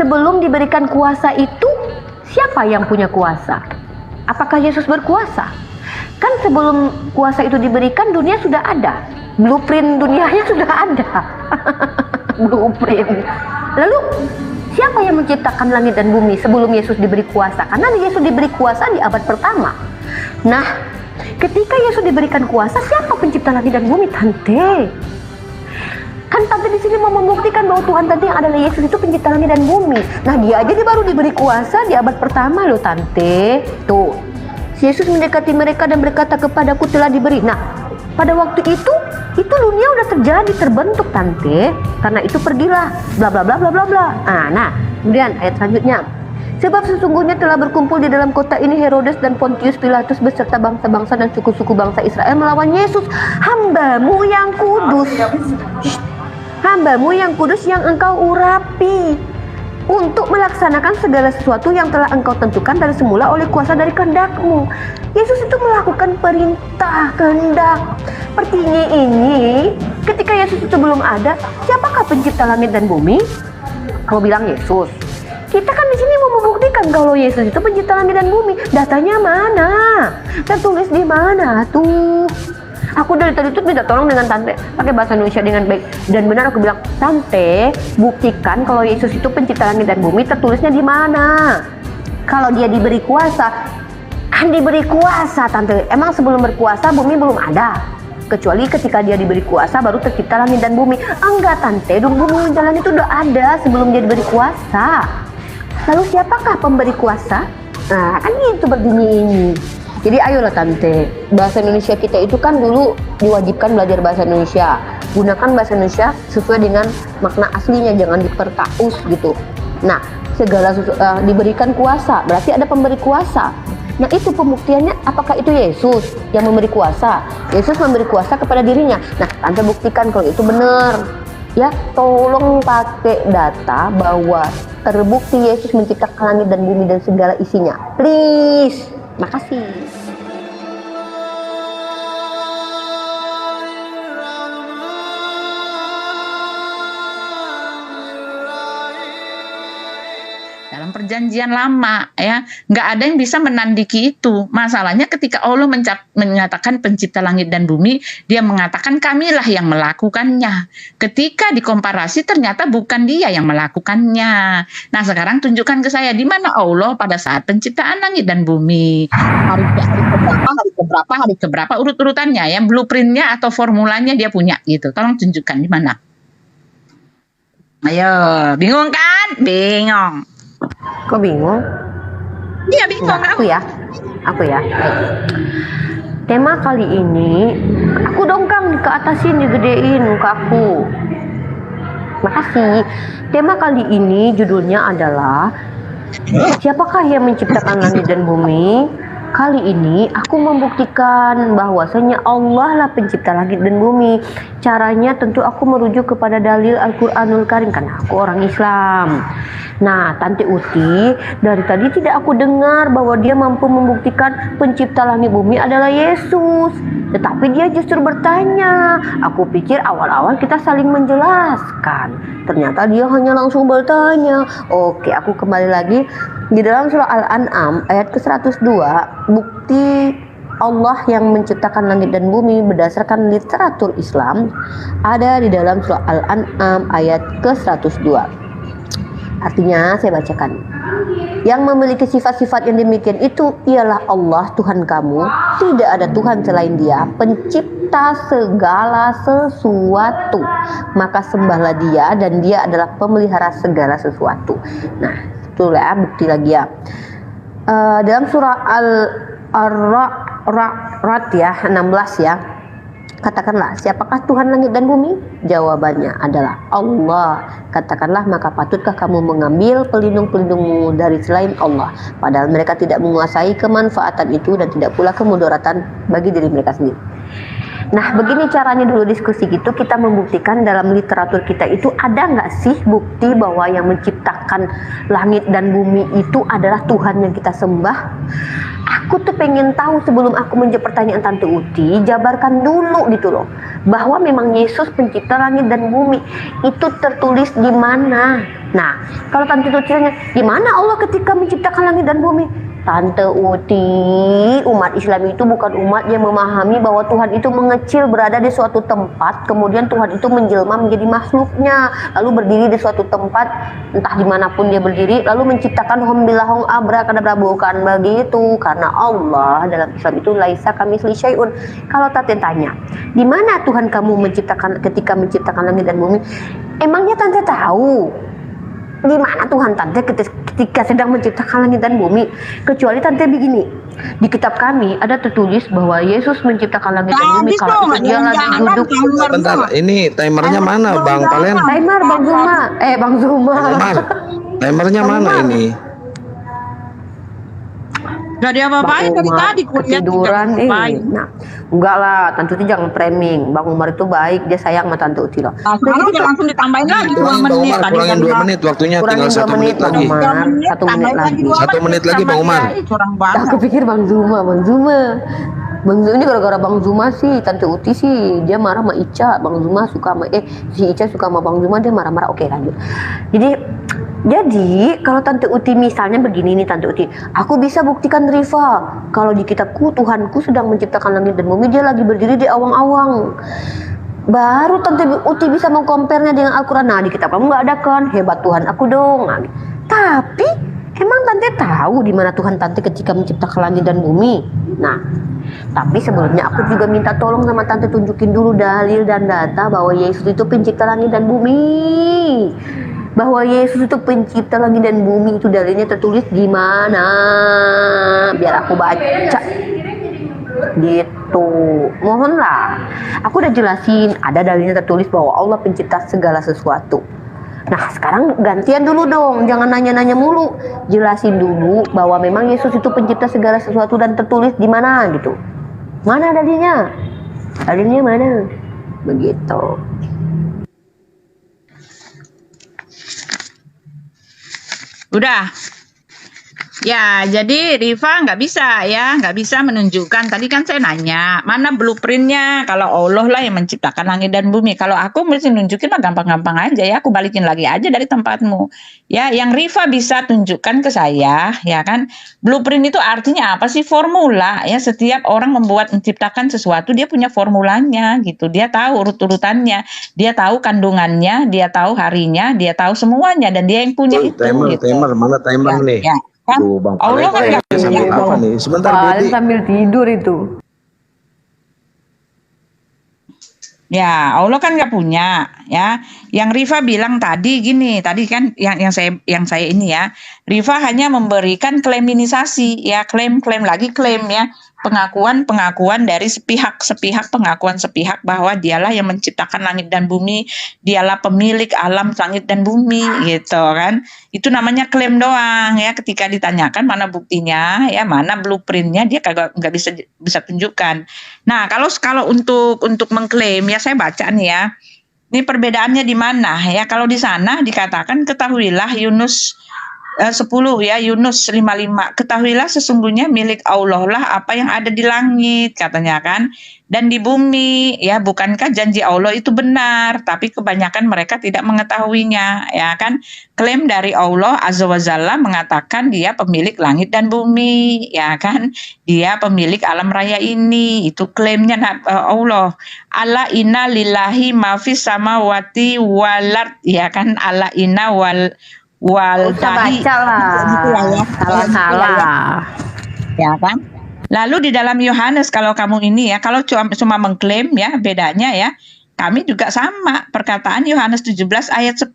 sebelum diberikan kuasa itu, siapa yang punya kuasa? Apakah Yesus berkuasa? Kan sebelum kuasa itu diberikan, dunia sudah ada. Blueprint dunianya sudah ada. Blueprint. Lalu, siapa yang menciptakan langit dan bumi sebelum Yesus diberi kuasa? Karena Yesus diberi kuasa di abad pertama. Nah, ketika Yesus diberikan kuasa, siapa pencipta langit dan bumi, Tante? Kan Tante di sini mau membuktikan bahwa Tuhan Tante yang adalah Yesus itu pencipta langit dan bumi. Nah, dia aja baru diberi kuasa di abad pertama loh, Tante. Tuh, Yesus mendekati mereka dan berkata, kepadaku telah diberi. Nah, pada waktu itu dunia udah terjadi, terbentuk, Tante. Karena itu pergilah, bla bla bla bla bla bla. Nah, kemudian ayat selanjutnya. Sebab sesungguhnya telah berkumpul di dalam kota ini Herodes dan Pontius Pilatus beserta bangsa-bangsa dan suku-suku bangsa Israel melawan Yesus, hambamu yang kudus. Hambamu yang kudus yang engkau urapi untuk melaksanakan segala sesuatu yang telah engkau tentukan dari semula oleh kuasa dari kehendakmu. Yesus itu melakukan perintah kehendak. Sepertinya ini, ketika Yesus itu belum ada, siapakah pencipta langit dan bumi? Kau bilang Yesus. Kita kan di sini mau membuktikan kalau Yesus itu pencipta langit dan bumi. Datanya mana? Tertulis di mana tuh? Aku dari tadi tuh minta tolong dengan Tante pakai bahasa Indonesia dengan baik dan benar. Aku bilang, Tante, buktikan kalau Yesus itu pencipta langit dan bumi, tertulisnya di mana? Kalau dia diberi kuasa, kan diberi kuasa, Tante. Emang sebelum berkuasa bumi belum ada? Kecuali ketika dia diberi kuasa baru tercipta langit dan bumi. Enggak, Tante, bumi jalan itu udah ada sebelum dia diberi kuasa. Lalu siapakah pemberi kuasa? Nah, kan itu berdini ini. Jadi ayolah Tante, bahasa Indonesia kita itu kan dulu diwajibkan belajar bahasa Indonesia. Gunakan bahasa Indonesia sesuai dengan makna aslinya, jangan dipertaus gitu. Nah, segala diberikan kuasa, berarti ada pemberi kuasa. Nah, itu pembuktiannya, apakah itu Yesus yang memberi kuasa? Yesus memberi kuasa kepada dirinya. Nah, Tante buktikan kalau itu benar. Ya, tolong pakai data bahwa terbukti Yesus menciptakan langit dan bumi dan segala isinya. Please. Makasih. Dalam perjanjian lama ya, nggak ada yang bisa menandiki itu. Masalahnya ketika Allah menyatakan pencipta langit dan bumi, dia mengatakan kamilah yang melakukannya. Ketika dikomparasi ternyata bukan dia yang melakukannya. Nah, sekarang tunjukkan ke saya di mana Allah pada saat penciptaan langit dan bumi. Hari keberapa urut-urutannya ya, blueprintnya atau formulanya dia punya gitu. Tolong tunjukkan di mana. Ayo, bingung kan? Bingung. Kok bingung? Iya bingung. Nah, aku ya. Baik. Tema kali ini, aku dongkang ke atasin, digedein muka aku. Makasih. Tema kali ini judulnya adalah siapakah yang menciptakan langit dan bumi? Kali ini aku membuktikan bahwasanya Allah lah pencipta langit dan bumi. Caranya tentu aku merujuk kepada dalil Al-Quranul Karim karena aku orang Islam. Nah, Tante Uti dari tadi tidak aku dengar bahwa dia mampu membuktikan pencipta langit bumi adalah Yesus. Tetapi dia justru bertanya. Aku pikir awal-awal kita saling menjelaskan. Ternyata dia hanya langsung bertanya. Oke, aku kembali lagi di dalam surah Al-An'am ayat ke-102. Bukti Allah yang menciptakan langit dan bumi berdasarkan literatur Islam ada di dalam surah Al-An'am ayat ke-102. Artinya saya bacakan. Yang memiliki sifat-sifat yang demikian itu ialah Allah Tuhan kamu. Tidak ada Tuhan selain Dia, pencipta segala sesuatu. Maka sembahlah Dia dan Dia adalah pemelihara segala sesuatu. Nah, itulah bukti lagi ya. Dalam surah Al-Ra'd ya 16 ya. Katakanlah, siapakah Tuhan langit dan bumi? Jawabannya adalah Allah. Katakanlah, maka patutkah kamu mengambil pelindung-pelindungmu dari selain Allah, padahal mereka tidak menguasai kemanfaatan itu dan tidak pula kemudaratan bagi diri mereka sendiri. Nah, begini caranya dulu diskusi gitu, kita membuktikan dalam literatur kita itu ada nggak sih bukti bahwa yang menciptakan langit dan bumi itu adalah Tuhan yang kita sembah? Aku tuh pengen tahu sebelum aku menjawab pertanyaan Tante Uti, jabarkan dulu gitu loh. bahwa memang Yesus pencipta langit dan bumi. Itu tertulis di mana? Nah, kalau Tante Uti tanya, di mana Allah ketika menciptakan langit dan bumi? Tante Uti, umat Islam itu bukan umat yang memahami bahwa Tuhan itu mengecil berada di suatu tempat, kemudian Tuhan itu menjelma menjadi makhluknya, lalu berdiri di suatu tempat, entah dimanapun dia berdiri, lalu menciptakan hombilahong abrakadabra. Bukan begitu, karena Allah dalam Islam itu laisa kamitsli syai'un. Kalau Tante tanya, di mana Tuhan kamu menciptakan ketika menciptakan langit dan bumi? Emangnya Tante tahu di mana Tuhan Tante ketika sedang menciptakan langit dan bumi? Kecuali Tante begini, di kitab kami ada tertulis bahwa Yesus menciptakan langit dan bumi kalau itu dia lagi duduk. Bentar, ini timernya mana Bang Palen? Timer Bang Zuma, Bang Zuma. Timernya mana ini? Gak diapa-apain dari tadi kuliah ketiduran Nah, enggak lah, Tante Uti jangan framing. Bang Umar itu baik, dia sayang sama Tante Uti loh. Nah, sekarang langsung ditambahin lagi 2 menit. Kurangin 2 menit waktunya, tinggal 1 menit lagi. 1 menit lagi. 1 menit lagi Bang Umar. Curang banget. Aku pikir Bang Zuma. Bang Zuma ini gara-gara Bang Zuma sih, Tante Uti sih dia marah sama Ica. Bang Zuma suka sama si Ica suka sama Bang Zuma, dia marah-marah. Oke, lanjut. Jadi kalau Tante Uti misalnya begini nih Tante Uti, aku bisa buktikan Riva kalau di kitabku Tuhanku sedang menciptakan langit dan bumi, dia lagi berdiri di awang-awang. Baru Tante Uti bisa mengkomparnya dengan Al-Quran. Nah, di kitab kamu nggak ada kan? Hebat Tuhan aku dong. Nah, tapi emang Tante tahu di mana Tuhan Tante ketika menciptakan langit dan bumi? Nah, tapi sebelumnya aku juga minta tolong sama Tante tunjukin dulu dalil dan data bahwa Yesus itu pencipta langit dan bumi. Bahwa Yesus itu pencipta langit dan bumi, itu dalilnya tertulis di mana? Biar aku baca. Gitu. Mohonlah. Aku udah jelasin, ada dalilnya tertulis bahwa Allah pencipta segala sesuatu. Nah, sekarang gantian dulu dong, jangan nanya-nanya mulu. Jelasin dulu bahwa memang Yesus itu pencipta segala sesuatu dan tertulis di mana gitu. Mana dalilnya? Dalilnya mana? Begitu. Udah. Ya, jadi Riva nggak bisa menunjukkan. Tadi kan saya nanya, mana blueprintnya? Kalau Allah lah yang menciptakan langit dan bumi. Kalau aku mesti nunjukin mah gampang-gampang aja ya. Aku balikin lagi aja dari tempatmu. Ya, yang Riva bisa tunjukkan ke saya, ya kan? Blueprint itu artinya apa sih? Formula ya. Setiap orang menciptakan sesuatu, dia punya formulanya gitu. Dia tahu urut-urutannya, dia tahu kandungannya, dia tahu harinya, dia tahu semuanya, dan dia yang punya itu. Timer, mana timer nih? Ya. Kan? Tuh, Bang Allah kan nggak sambil apa nih? Sebentar Budi. Sambil tidur itu. Ya, Allah kan nggak punya, ya. Yang Riva bilang tadi gini, tadi kan yang saya ini ya, Riva hanya memberikan klaiminisasi, ya, klaim ya, pengakuan dari sepihak pengakuan sepihak bahwa dialah yang menciptakan langit dan bumi, dialah pemilik alam langit dan bumi, gitu kan. Itu namanya klaim doang, ya. Ketika ditanyakan mana buktinya, ya, mana blueprintnya, dia nggak bisa tunjukkan. Nah, kalau untuk mengklaim, ya, saya baca nih ya. Ini perbedaannya di mana ya? Kalau di sana dikatakan ketahuilah Yunus 10 ya, Yunus 5:5. Ketahuilah sesungguhnya milik Allah lah apa yang ada di langit, katanya kan, dan di bumi, ya. Bukankah janji Allah itu benar, tapi kebanyakan mereka tidak mengetahuinya, ya kan. Klaim dari Allah Azza wa Jalla mengatakan dia pemilik langit dan bumi, ya kan. Dia pemilik alam raya ini, itu klaimnya Allah. Ala inna lillahi ma fis samawati wal ard, ya kan. Ala inna wal tadi baca lah, salah ya kan. Lalu di dalam Yohanes, kalau kamu ini ya, kalau cuma mengklaim ya, bedanya ya, kami juga sama. Perkataan Yohanes 17 ayat 10,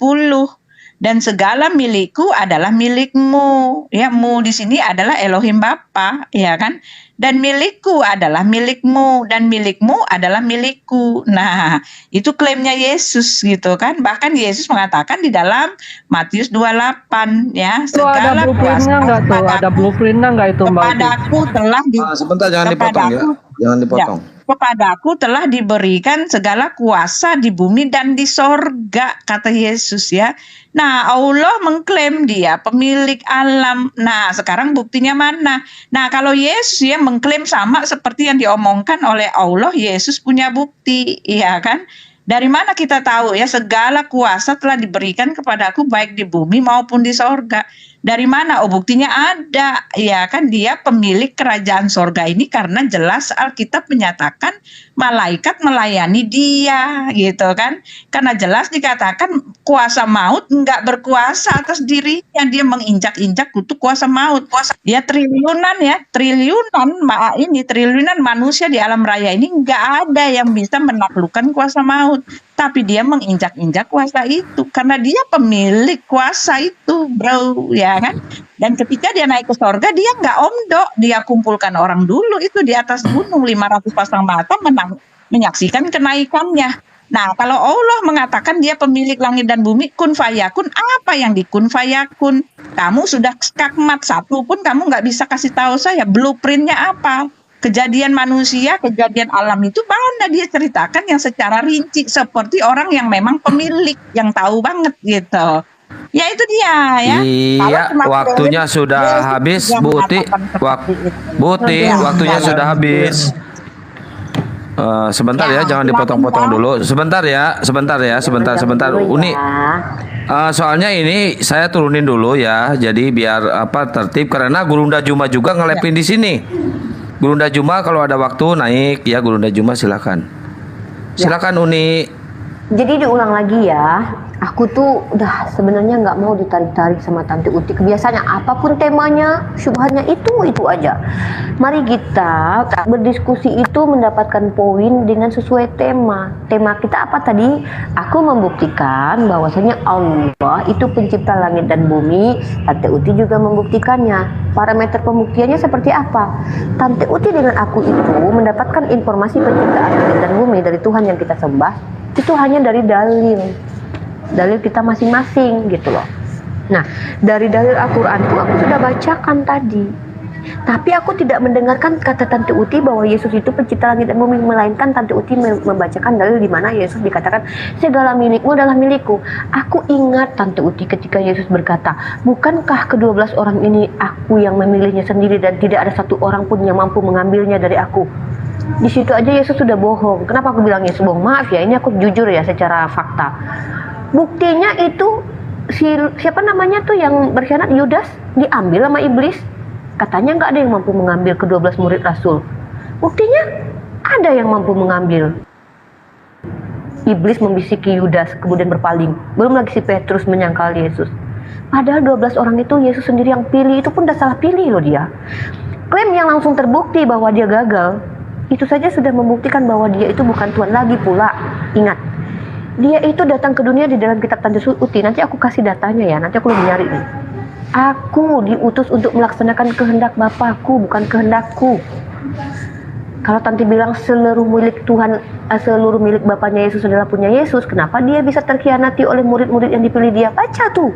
dan segala milikku adalah milikmu, ya. Mu di sini adalah Elohim Bapa, ya kan. Dan milikku adalah milikmu, dan milikmu adalah milikku. Nah, itu klaimnya Yesus gitu kan. Bahkan Yesus mengatakan di dalam Matius 28 ya, segala ada blueprintnya nggak tuh? Ada blueprintnya nggak itu Mbak? Kepadaku telah Sebentar, jangan dipotong ya. Jangan Ya, dipotong. kepadaku telah diberikan segala kuasa di bumi dan di sorga, kata Yesus ya. Nah, Allah mengklaim dia pemilik alam. Nah, sekarang buktinya mana? Nah, kalau Yesus ya mengklaim sama seperti yang diomongkan oleh Allah, Yesus punya bukti, ya kan? Dari mana kita tahu ya segala kuasa telah diberikan kepadaku baik di bumi maupun di sorga. Dari mana? Oh, buktinya ada. Ya kan dia pemilik kerajaan sorga ini karena jelas Alkitab menyatakan malaikat melayani dia gitu kan. Karena jelas dikatakan kuasa maut nggak berkuasa atas dirinya. Dia menginjak-injak kutuk kuasa maut. Ya triliunan manusia di alam raya ini nggak ada yang bisa menaklukkan kuasa maut. Tapi dia menginjak-injak kuasa itu karena dia pemilik kuasa itu, bro, ya kan? Dan ketika dia naik ke sorga, dia nggak omdo, dia kumpulkan orang dulu itu di atas gunung 500 pasang mata menyaksikan kenaikannya. Nah, kalau Allah mengatakan dia pemilik langit dan bumi, kun fayakun, apa yang di kun fayakun? Kamu sudah skakmat satu pun kamu nggak bisa kasih tahu saya blueprintnya apa. Kejadian manusia, kejadian alam itu mana dia ceritakan yang secara rinci seperti orang yang memang pemilik yang tahu banget gitu. Ya itu dia ya. Iya, Kalau cuma waktunya klaim, sudah Yesus habis, yang Bu Uti. mengatakan seperti itu. Uti, Ya, waktunya ya. sudah habis. Sebentar ya, Ya, jangan silakan, dipotong-potong Bang. dulu. Sebentar. Sebentar. Dulu Uni, ya. soalnya ini saya turunin dulu ya, jadi biar tertib karena Gurunda Juma juga ngelepin di sini. Gurunda Juma kalau ada waktu naik ya, Gurunda Juma silakan. Silakan Uni. Jadi diulang lagi ya. Aku tuh udah sebenarnya nggak mau ditarik-tarik sama Tante Uti. Kebiasaannya apapun temanya, syubhatnya itu aja. Mari kita berdiskusi itu mendapatkan poin dengan sesuai tema. Tema kita apa tadi? Aku membuktikan bahwasanya Allah itu pencipta langit dan bumi. Tante Uti juga membuktikannya. Parameter pembuktiannya seperti apa? Tante Uti dengan aku itu mendapatkan informasi penciptaan langit dan bumi dari Tuhan yang kita sembah itu hanya dari dalil kita masing-masing gitu loh. Nah, dari dalil Al-Quran itu aku sudah bacakan tadi. Tapi aku tidak mendengarkan kata Tante Uti bahwa Yesus itu pencipta langit dan bumi, melainkan Tante Uti membacakan dalil di mana Yesus dikatakan segala milikmu adalah milikku. Aku ingat Tante Uti ketika Yesus berkata, bukankah ke-12 orang ini aku yang memilihnya sendiri dan tidak ada satu orang pun yang mampu mengambilnya dari aku. Di situ aja Yesus sudah bohong. Kenapa aku bilang Yesus bohong? Maaf ya, ini aku jujur ya secara fakta. Buktinya itu siapa namanya tuh yang berkhianat, Yudas, diambil sama iblis. Katanya nggak ada yang mampu mengambil ke-12 murid Rasul. Buktinya ada yang mampu mengambil. Iblis membisiki Yudas kemudian berpaling. Belum lagi si Petrus menyangkal Yesus. Padahal 12 orang itu Yesus sendiri yang pilih, itu pun udah salah pilih loh dia. Klaim yang langsung terbukti bahwa dia gagal, itu saja sudah membuktikan bahwa dia itu bukan Tuhan lagi pula. Ingat, dia itu datang ke dunia di dalam kitab Tante Uti. Nanti aku kasih datanya ya, nanti aku lebih nyari nih. Aku diutus untuk melaksanakan kehendak Bapakku, bukan kehendakku. Kalau Tante bilang seluruh milik Tuhan, seluruh milik Bapaknya Yesus adalah punya Yesus, kenapa dia bisa terkhianati oleh murid-murid yang dipilih dia? Baca tuh.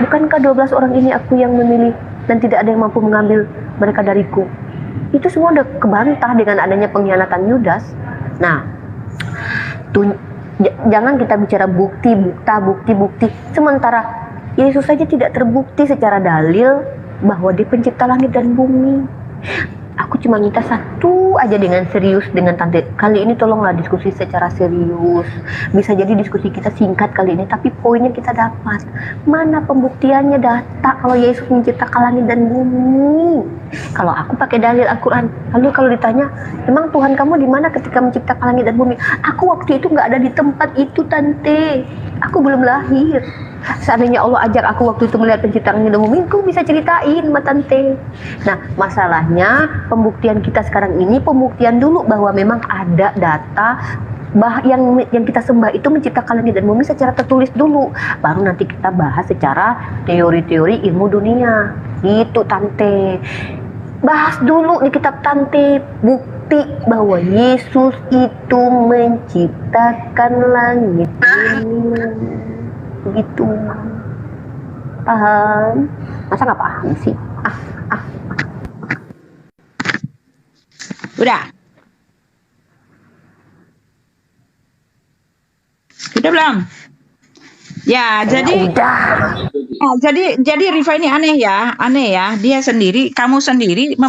Bukankah 12 orang ini aku yang memilih dan tidak ada yang mampu mengambil mereka dariku? Itu semua udah kebantah dengan adanya pengkhianatan Yudas. Nah, jangan kita bicara bukti. Sementara Yesus saja tidak terbukti secara dalil bahwa dia pencipta langit dan bumi. Aku cuma minta satu aja dengan serius dengan Tante. Kali ini tolonglah diskusi secara serius. Bisa jadi diskusi kita singkat kali ini, tapi poinnya kita dapat. Mana pembuktiannya, data kalau Yesus menciptakan langit dan bumi? Kalau aku pakai dalil Al-Quran. Lalu kalau ditanya, emang Tuhan kamu di mana ketika menciptakan langit dan bumi? Aku waktu itu nggak ada di tempat itu, Tante. Aku belum lahir. Seandainya Allah ajar aku waktu itu melihat penciptaan langit dan bumi, aku bisa ceritain sama Tante. Nah, masalahnya pembuktian kita sekarang ini pembuktian dulu bahwa memang ada data yang kita sembah itu menciptakan langit dan bumi secara tertulis dulu, baru nanti kita bahas secara teori-teori ilmu dunia gitu, Tante. Bahas dulu di kitab Tante bukti bahwa Yesus itu menciptakan langit bumi. Begitu. Paham? Masa nggak paham sih? Udah. Udah belum? Ya, jadi Udah. jadi Rifa ini aneh ya. Dia sendiri, kamu sendiri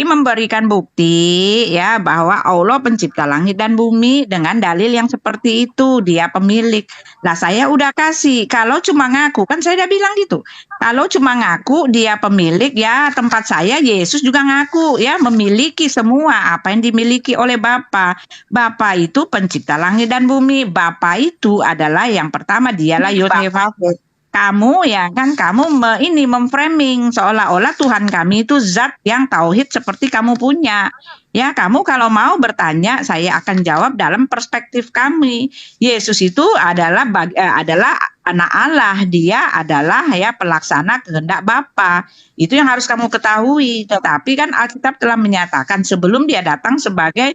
memberikan bukti ya bahwa Allah pencipta langit dan bumi dengan dalil yang seperti itu, dia pemilik. Lah saya udah kasih, kalau cuma ngaku, kan saya udah bilang gitu. Kalau cuma ngaku dia pemilik, ya tempat saya Yesus juga ngaku ya memiliki semua apa yang dimiliki oleh Bapa. Bapa itu pencipta langit dan bumi. Bapa itu adalah yang pertama, dialah Yod He Vav He. Kamu ya kan, kamu memframing seolah-olah Tuhan kami itu zat yang tauhid seperti kamu punya. Ya, kamu kalau mau bertanya, saya akan jawab dalam perspektif kami. Yesus itu adalah anak Allah, dia adalah ya pelaksana kehendak Bapa. Itu yang harus kamu ketahui. Tetapi kan Alkitab telah menyatakan sebelum dia datang sebagai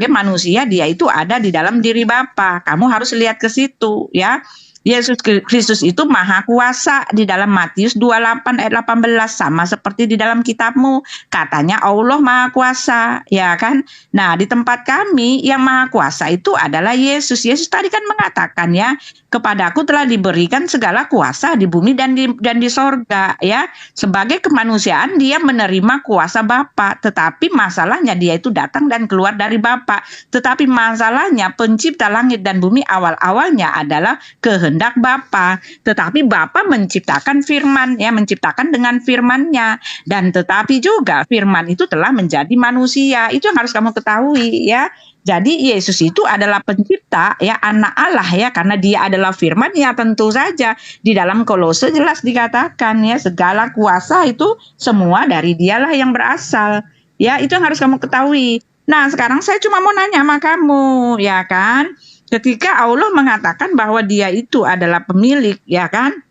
manusia, dia itu ada di dalam diri Bapa. Kamu harus lihat ke situ ya. Yesus Kristus itu maha kuasa di dalam Matius 28 ayat 18, sama seperti di dalam kitabmu. Katanya Allah maha kuasa, ya kan? Nah, di tempat kami yang maha kuasa itu adalah Yesus. Yesus tadi kan mengatakan ya, kepadaku telah diberikan segala kuasa di bumi dan di sorga ya. Sebagai kemanusiaan dia menerima kuasa Bapa, tetapi masalahnya dia itu datang dan keluar dari Bapa. Tetapi masalahnya pencipta langit dan bumi awal-awalnya adalah kehendak Bapa, tetapi Bapa menciptakan firman ya, menciptakan dengan firman-Nya, dan tetapi juga firman itu telah menjadi manusia. Itu yang harus kamu ketahui ya. Jadi Yesus itu adalah pencipta ya, anak Allah ya, karena dia adalah firman ya. Tentu saja di dalam Kolose jelas dikatakan ya, segala kuasa itu semua dari dialah yang berasal ya. Itu yang harus kamu ketahui. Nah, sekarang saya cuma mau nanya sama kamu ya kan, ketika Allah mengatakan bahwa dia itu adalah pemilik ya kan,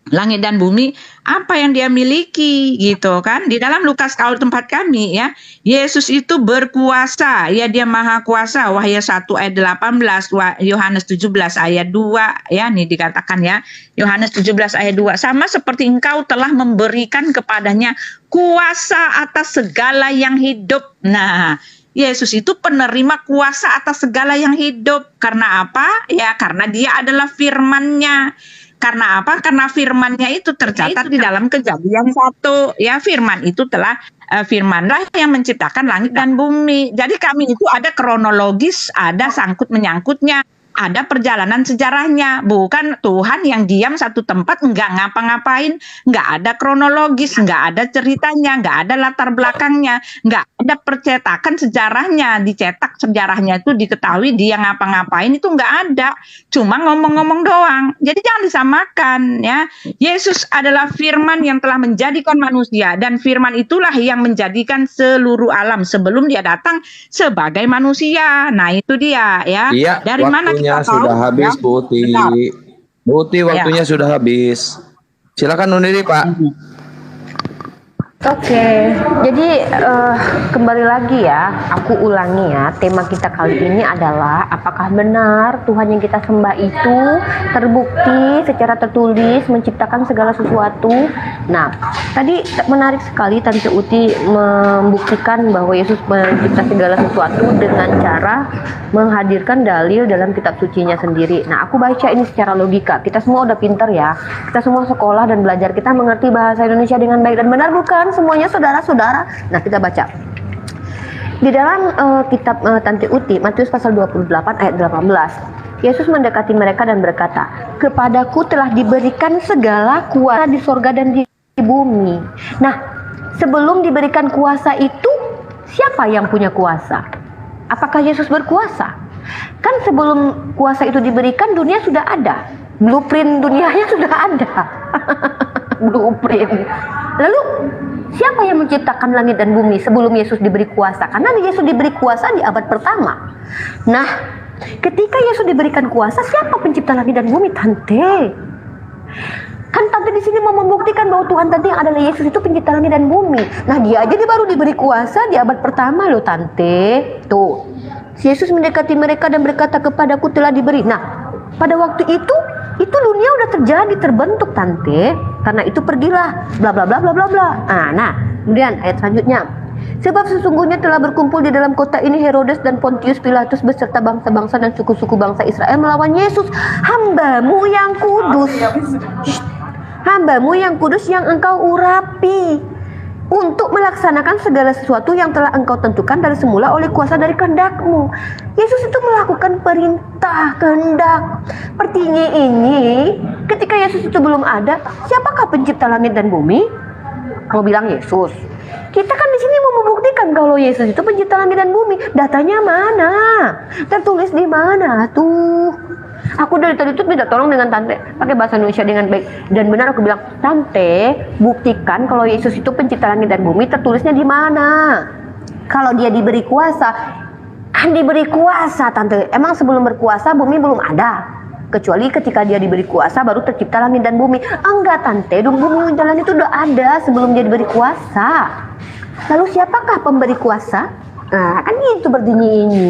langit dan bumi, apa yang dia miliki gitu kan. Di dalam Lukas kalau tempat kami ya, Yesus itu berkuasa ya, dia maha kuasa. Wahyu 1 ayat 18, Yohanes 17 ayat 2 ya, nih dikatakan ya, Yohanes 17 ayat 2, sama seperti engkau telah memberikan kepadanya kuasa atas segala yang hidup. Nah, Yesus itu penerima kuasa atas segala yang hidup. Karena apa? Ya karena dia adalah firman-Nya. Karena apa? Karena firman-Nya itu tercatat di dalam Kejadian 1 ya, firman itu telah firmanlah yang menciptakan langit dan bumi. Jadi kami itu ada kronologis, ada sangkut menyangkutnya, ada perjalanan sejarahnya. Bukan Tuhan yang diam satu tempat nggak ngapa-ngapain, nggak ada kronologis, nggak ada ceritanya, nggak ada latar belakangnya, nggak ada percetakan sejarahnya, dicetak sejarahnya itu diketahui dia ngapa-ngapain, itu nggak ada, cuma ngomong-ngomong doang. Jadi jangan disamakan ya. Yesus adalah firman yang telah menjadikan manusia, dan firman itulah yang menjadikan seluruh alam sebelum dia datang sebagai manusia. Nah itu dia ya. Iya, Dari mana waktunya kita tahu sudah habis, ya? Bu Uti. Benar. Bu Uti, waktunya sudah habis. Silakan undur diri, Pak. Oke, jadi kembali lagi ya, aku ulangi ya, tema kita kali ini adalah apakah benar Tuhan yang kita sembah itu terbukti secara tertulis menciptakan segala sesuatu. Nah, tadi menarik sekali Tante Uti membuktikan bahwa Yesus mencipta segala sesuatu dengan cara menghadirkan dalil dalam kitab sucinya sendiri. Nah, aku baca ini secara logika. Kita semua udah pintar ya, kita semua sekolah dan belajar, kita mengerti bahasa Indonesia dengan baik dan benar, bukan? Semuanya saudara-saudara. Nah, kita baca di dalam kitab Tante Uti, Matius pasal 28 ayat 18. Yesus mendekati mereka dan berkata, kepadaku telah diberikan segala kuasa di sorga dan di bumi. Nah, sebelum diberikan kuasa itu, siapa yang punya kuasa? Apakah Yesus berkuasa? Kan sebelum kuasa itu diberikan, dunia sudah ada, blueprint dunianya sudah ada. Blueprint. Lalu siapa yang menciptakan langit dan bumi sebelum Yesus diberi kuasa? Karena Yesus diberi kuasa di abad pertama. Nah, ketika Yesus diberikan kuasa, siapa pencipta langit dan bumi? Tante. Kan Tante di sini mau membuktikan bahwa Tuhan Tante yang adalah Yesus itu pencipta langit dan bumi. Nah, dia aja baru diberi kuasa di abad pertama loh, Tante. Tuh. Yesus mendekati mereka dan berkata, kepadaku telah diberi. Nah, pada waktu itu dunia udah terjadi, terbentuk, Tante. Karena itu pergilah bla bla bla bla bla bla. Nah, kemudian ayat selanjutnya. Sebab sesungguhnya telah berkumpul di dalam kota ini Herodes dan Pontius Pilatus beserta bangsa-bangsa dan suku-suku bangsa Israel melawan Yesus, hambamu yang kudus. Hambamu yang kudus yang engkau urapi untuk melaksanakan segala sesuatu yang telah engkau tentukan dari semula oleh kuasa dari kehendak-Mu. Yesus itu melakukan perintah kehendak. Sepertinya ini, ketika Yesus itu belum ada, siapakah pencipta langit dan bumi? Kalau bilang Yesus. Kita kan di sini mau membuktikan kalau Yesus itu pencipta langit dan bumi. Datanya mana? Tertulis di mana tuh? Aku dari tadi itu minta tolong dengan tante pakai bahasa Indonesia dengan baik dan benar. Aku bilang, tante, buktikan kalau Yesus itu pencipta langit dan bumi, tertulisnya di mana? Kalau dia diberi kuasa, kan diberi kuasa, tante. Emang sebelum berkuasa bumi belum ada? Kecuali ketika dia diberi kuasa baru tercipta langit dan bumi. Enggak, tante, bumi dan langit itu udah ada sebelum dia diberi kuasa. Lalu siapakah pemberi kuasa? Nah, kan itu berdini ini.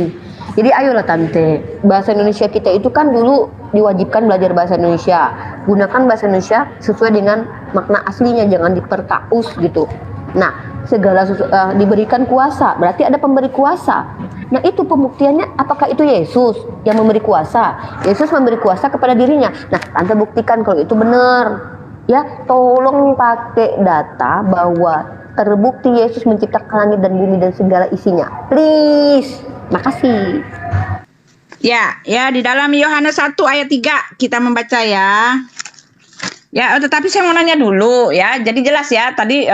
Jadi ayolah tante, bahasa Indonesia kita itu kan dulu diwajibkan belajar bahasa Indonesia. Gunakan bahasa Indonesia sesuai dengan makna aslinya, jangan diperkaus gitu. Nah, segala diberikan kuasa, berarti ada pemberi kuasa. Nah, itu pembuktiannya, apakah itu Yesus yang memberi kuasa? Yesus memberi kuasa kepada dirinya. Nah, tante buktikan kalau itu benar. Ya, tolong pakai data bahwa terbukti Yesus menciptakan langit dan bumi dan segala isinya. Please. Makasih. Ya, di dalam Yohanes 1 ayat 3 kita membaca ya. Ya, tetapi saya mau nanya dulu ya. Jadi jelas ya tadi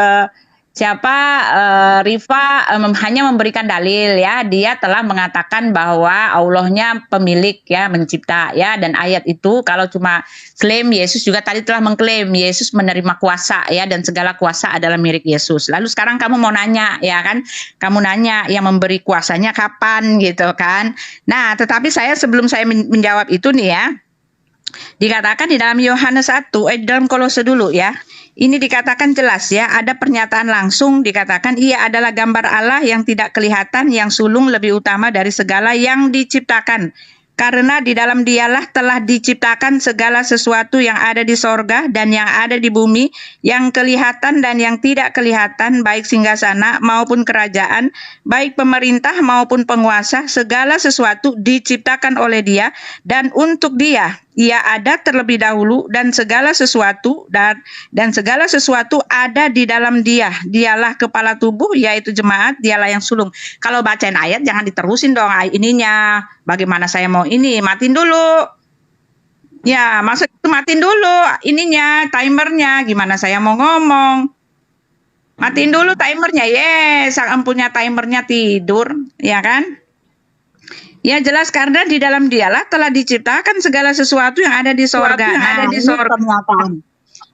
Rifa hanya memberikan dalil ya, dia telah mengatakan bahwa Allahnya pemilik ya, mencipta ya, dan ayat itu kalau cuma klaim Yesus juga tadi telah mengklaim Yesus menerima kuasa ya, dan segala kuasa adalah milik Yesus. Lalu sekarang kamu mau nanya ya kan, kamu nanya yang memberi kuasanya kapan gitu kan. Nah, tetapi sebelum saya menjawab itu nih ya, dikatakan di dalam Yohanes 1, dalam Kolose dulu ya. Ini dikatakan jelas ya, ada pernyataan langsung dikatakan ia adalah gambar Allah yang tidak kelihatan, yang sulung lebih utama dari segala yang diciptakan. Karena di dalam dialah telah diciptakan segala sesuatu yang ada di sorga dan yang ada di bumi, yang kelihatan dan yang tidak kelihatan, baik singgasana maupun kerajaan, baik pemerintah maupun penguasa, segala sesuatu diciptakan oleh Dia dan untuk Dia. Ia ada terlebih dahulu dan segala sesuatu dan segala sesuatu ada di dalam Dia. Dialah kepala tubuh, yaitu jemaat, dialah yang sulung. Kalau bacain ayat jangan diterusin dong ininya. Bagaimana saya mau ini? Matiin dulu. Ya, maksud itu matiin dulu ininya, timernya. Gimana saya mau ngomong? Matiin dulu timernya. Yes, sang empunya timernya tidur, ya kan? Ya jelas, karena di dalam dialah telah diciptakan segala sesuatu yang ada di sorga.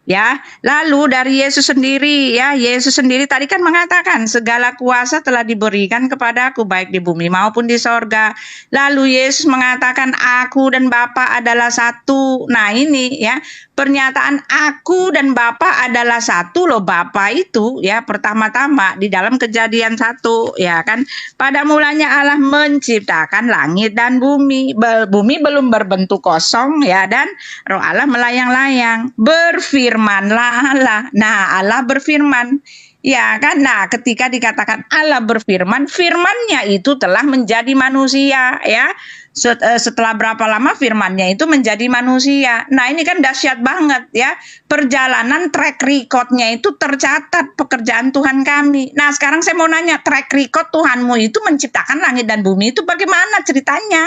Ya, lalu dari Yesus sendiri ya, Yesus sendiri tadi kan mengatakan segala kuasa telah diberikan kepadaku baik di bumi maupun di sorga. Lalu Yesus mengatakan aku dan Bapa adalah satu. Nah ini ya, pernyataan aku dan Bapa adalah satu loh. Bapa itu ya pertama-tama di dalam Kejadian 1 ya kan, pada mulanya Allah menciptakan langit dan bumi. Bumi belum berbentuk kosong ya, dan Roh Allah melayang-layang. Berfirmanlah Allah. Nah, Allah berfirman. Ya kan, nah ketika dikatakan Allah berfirman, firmannya itu telah menjadi manusia ya. Setelah berapa lama firmannya itu menjadi manusia. Nah ini kan dahsyat banget ya. Perjalanan track recordnya itu tercatat pekerjaan Tuhan kami. Nah sekarang saya mau nanya, track record Tuhanmu itu menciptakan langit dan bumi itu bagaimana ceritanya?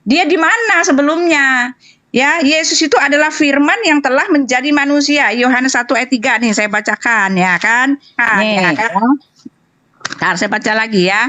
Dia di mana sebelumnya? Ya, Yesus itu adalah firman yang telah menjadi manusia. Yohanes 1 ayat 3 nih saya bacakan ya kan. Nih, ya kan? Ntar saya baca lagi ya.